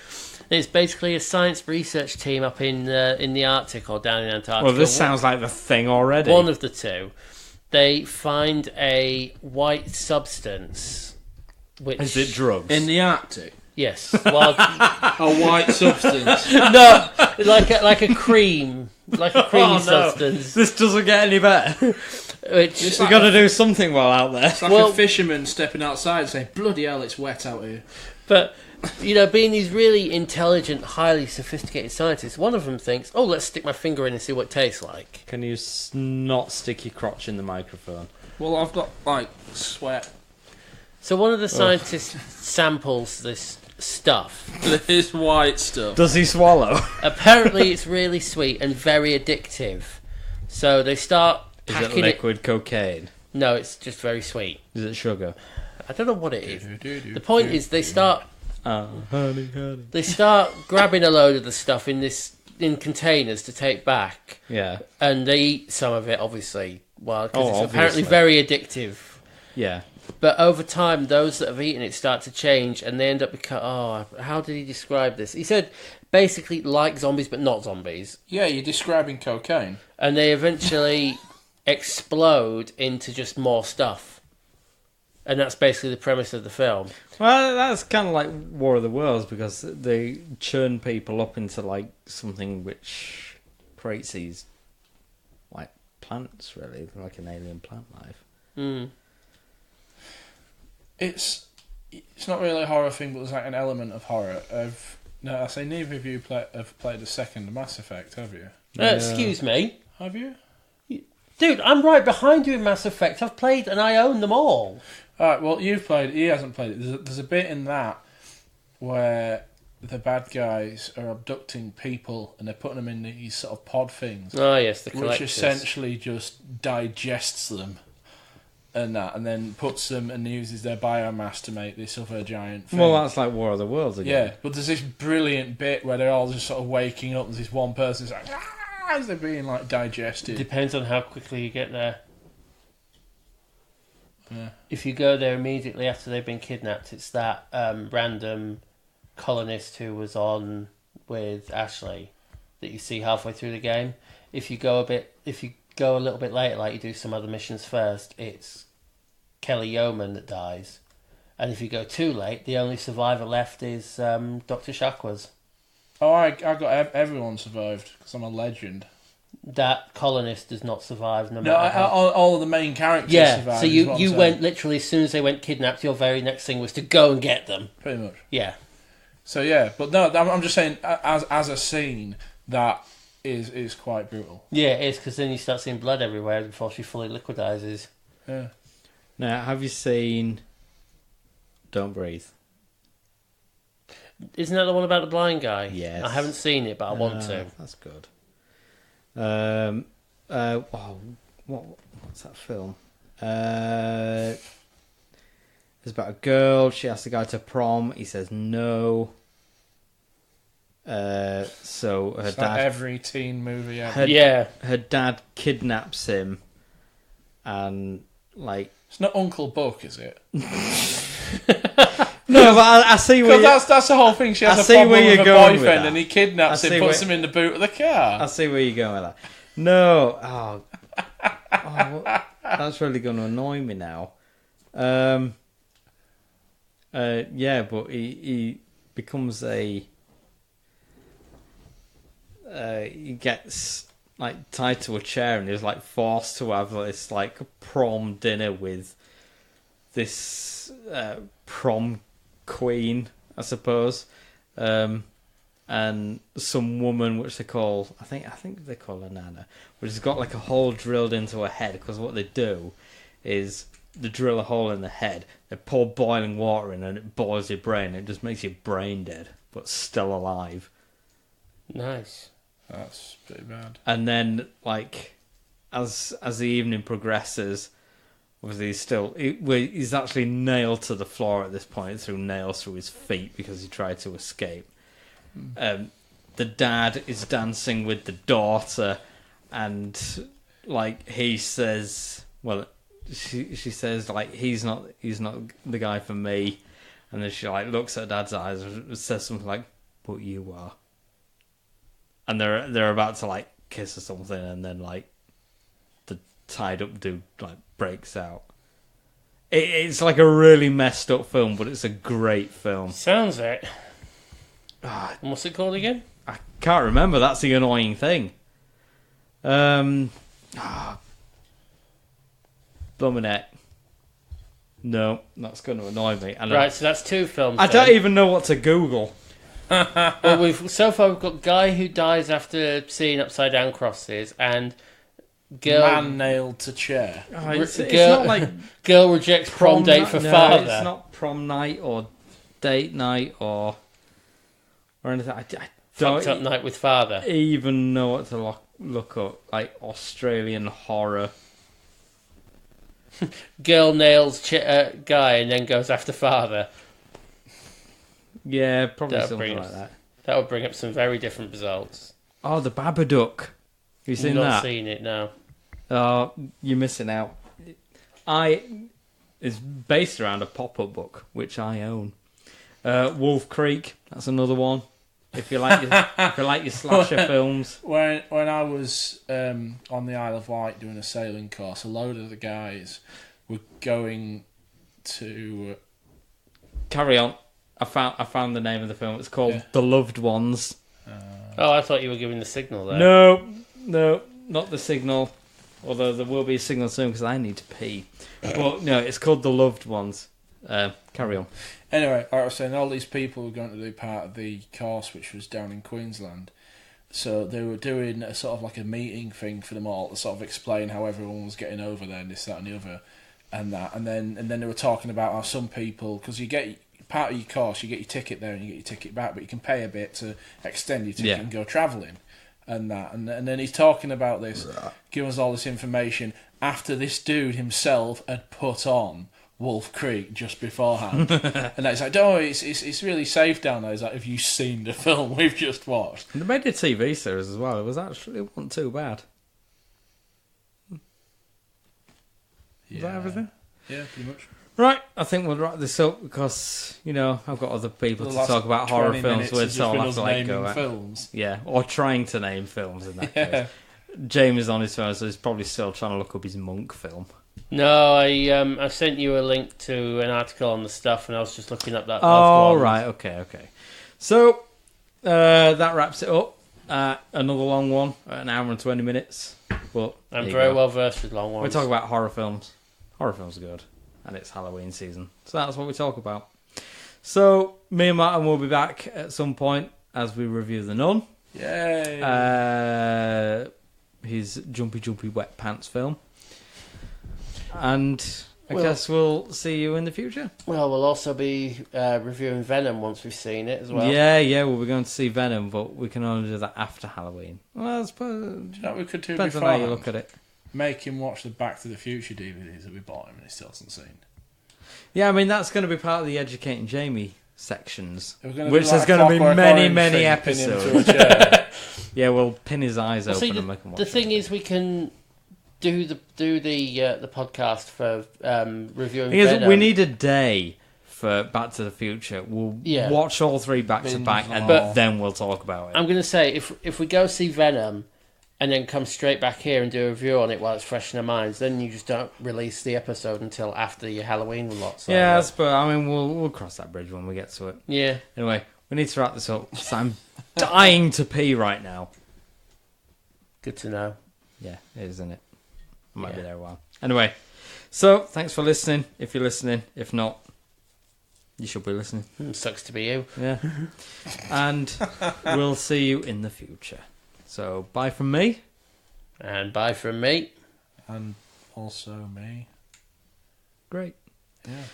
And it's basically a science research team up in the Arctic or down in Antarctica. Well, this sounds like The Thing already. One of the two. They find a white substance. Which is it drugs? In the Arctic? Yes. Well, a white substance. No, like a cream. Like a creamy substance. This doesn't get any better. Which You've got to do something while out there. It's like a fisherman stepping outside and saying, bloody hell, it's wet out here. But, being these really intelligent, highly sophisticated scientists, one of them thinks, oh, let's stick my finger in and see what it tastes like. Can you not stick your crotch in the microphone? Well, I've got, sweat. So one of the scientists samples this stuff. This white stuff. Does he swallow? Apparently it's really sweet and very addictive. So they start packing Is it liquid cocaine? No, it's just very sweet. Is it sugar? I don't know what it is. The point is they start... honey. They start grabbing a load of the stuff in containers to take back. Yeah. And they eat some of it, obviously. Well, because it's obviously. apparently very addictive. Yeah. But over time, those that have eaten it start to change, and they end up becoming... how did he describe this? He said, basically, like zombies, but not zombies. Yeah, you're describing cocaine. And they eventually explode into just more stuff. And that's basically the premise of the film. Well, that's kind of like War of the Worlds, because they churn people up into, something which creates these, plants, really. Like an alien plant life. Mm. It's It's not really a horror thing, but there's like an element of horror. No, I say neither of you have played the second Mass Effect, have you? Excuse me. Have you? Dude, I'm right behind you in Mass Effect. I've played and I own them all. Alright, well, you've played it. He hasn't played it. There's a bit in that where the bad guys are abducting people and they're putting them in these sort of pod things. Oh, yes, the which collectors. essentially just digests them and then puts them and uses their biomass to make this other giant thing. Well, that's like War of the Worlds again. Yeah, but there's this brilliant bit where they're all just sort of waking up. There's this one person's like, as they're being like digested. Depends on how quickly you get there. Yeah. If you go there immediately after they've been kidnapped, it's that random colonist who was on with Ashley that you see halfway through the game. If you go a little bit later, like you do some other missions first, it's Kelly Yeoman that dies. And if you go too late, the only survivor left is Dr. Shakwas. Oh, I got everyone survived because I'm a legend. That colonist does not survive. No No, matter how... all of the main characters survived. So you went literally as soon as they went kidnapped. Your very next thing was to go and get them. Pretty much. Yeah. So yeah, but no, I'm just saying as a scene that is quite brutal. Yeah, it is, because then you start seeing blood everywhere before she fully liquidizes. Yeah. Now, have you seen Don't Breathe? Isn't that the one about the blind guy? Yes. I haven't seen it, but I want to. That's good. What's that film? It's about a girl. She asks the guy to prom. He says no. So her It's dad. like every teen movie ever. Her dad kidnaps him, and like. It's not Uncle Buck, is it? No, but I see where that's the whole thing. She has I a see problem where with you're her going with boyfriend, that. and he kidnaps him, puts him in the boot of the car. I see where you're going with that. No, that's really going to annoy me now. Yeah, but he becomes he gets like tied to a chair and he's like forced to have this like prom dinner with this prom queen, I suppose, and some woman which they call I think they call her Nana, which has got like a hole drilled into her head, because what they do is they drill a hole in the head, they pour boiling water in and it boils your brain. It just makes you brain dead but still alive. Nice. That's pretty bad. And then like as the evening progresses, obviously he's actually nailed to the floor at this point through nails through his feet because he tried to escape. The dad is dancing with the daughter, and like he says, well, she says like he's not the guy for me, and then she like looks at dad's eyes and says something like, "But you are." And they're about to like kiss or something, and then like the tied up dude like breaks out. It's like a really messed up film, but it's a great film. Sounds it. What's it called again? I can't remember. That's the annoying thing. Bluminette. No, that's going to annoy me. Right, so that's two films. I don't even know what to Google. Well, we've got guy who dies after seeing upside down crosses, and girl Man nailed to chair. It's not like girl rejects prom date for father. It's not prom night or date night or anything. I don't Fucked up night with father. even know what to look up. Like Australian horror. Girl nails guy and then goes after father. Yeah, probably That'll something bring like us- that. That would bring up some very different results. Oh, the Babadook. Have you seen Not that? seen it, no. Oh, you're missing out. It's based around a pop-up book, which I own. Wolf Creek, that's another one. If you like your slasher films. When I was on the Isle of Wight doing a sailing course, a load of the guys were going to. Carry on. I found the name of the film. It's called The Loved Ones. Oh, I thought you were giving the signal there. No, not The Signal. Although there will be a signal soon because I need to pee. But no, it's called The Loved Ones. Carry on. Anyway, I was saying all these people were going to do part of the course, which was down in Queensland. So they were doing a sort of like a meeting thing for them all to sort of explain how everyone was getting over there and this, that, and the other, and that, and then they were talking about how some people, because you get part of your course, you get your ticket there and you get your ticket back, but you can pay a bit to extend your ticket and go travelling, and that, and then he's talking about this, giving us all this information after this dude himself had put on Wolf Creek just beforehand. And it's like, oh, it's really safe down there. It's like, have you seen the film we've just watched? And they made a TV series as well. It wasn't too bad. Is that everything? Yeah, pretty much. Right, I think we'll wrap this up because, I've got other people to talk about horror films with, so I'll have to go films. Yeah, or trying to name films in that case. James is on his phone, so he's probably still trying to look up his Monk film. No, I sent you a link to an article on the stuff, and I was just looking up that. Oh, right, okay. So, that wraps it up. Another long one, an hour and 20 minutes. But I'm very well versed with long ones. We talk about horror films. Horror films are good, and it's Halloween season, so that's what we talk about. So, me and Martin will be back at some point as we review The Nun. Yay! His Jumpy Wet Pants film. And I guess we'll see you in the future. Well, we'll also be reviewing Venom once we've seen it as well. Yeah, we'll be going to see Venom, but we can only do that after Halloween. Well, I suppose... Do you know what we could do depends on beforehand? how you look at it. Make him watch the Back to the Future DVDs that we bought him and he still hasn't seen. Yeah, I mean, that's going to be part of the Educating Jamie sections, which there's like going to be many episodes. Yeah, we'll pin his eyes open and make him watch the thing is, we can... do the podcast for reviewing Venom. We need a day for Back to the Future. We'll watch all three back to back, and then we'll talk about it. I'm going to say, if we go see Venom and then come straight back here and do a review on it while it's fresh in our minds, then you just don't release the episode until after your Halloween lot. So yes, but I mean, we'll cross that bridge when we get to it. Yeah. Anyway, we need to wrap this up. So I'm dying to pee right now. Good to know. Yeah, it is, isn't it? Might be there a while. Anyway, so thanks for listening. If you're listening, if not, you should be listening. Sucks to be you. Yeah. And we'll see you in the future. So bye from me. And bye from me. And also me. Great. Yeah.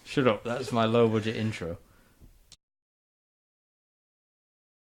Shut up. That's my low budget intro.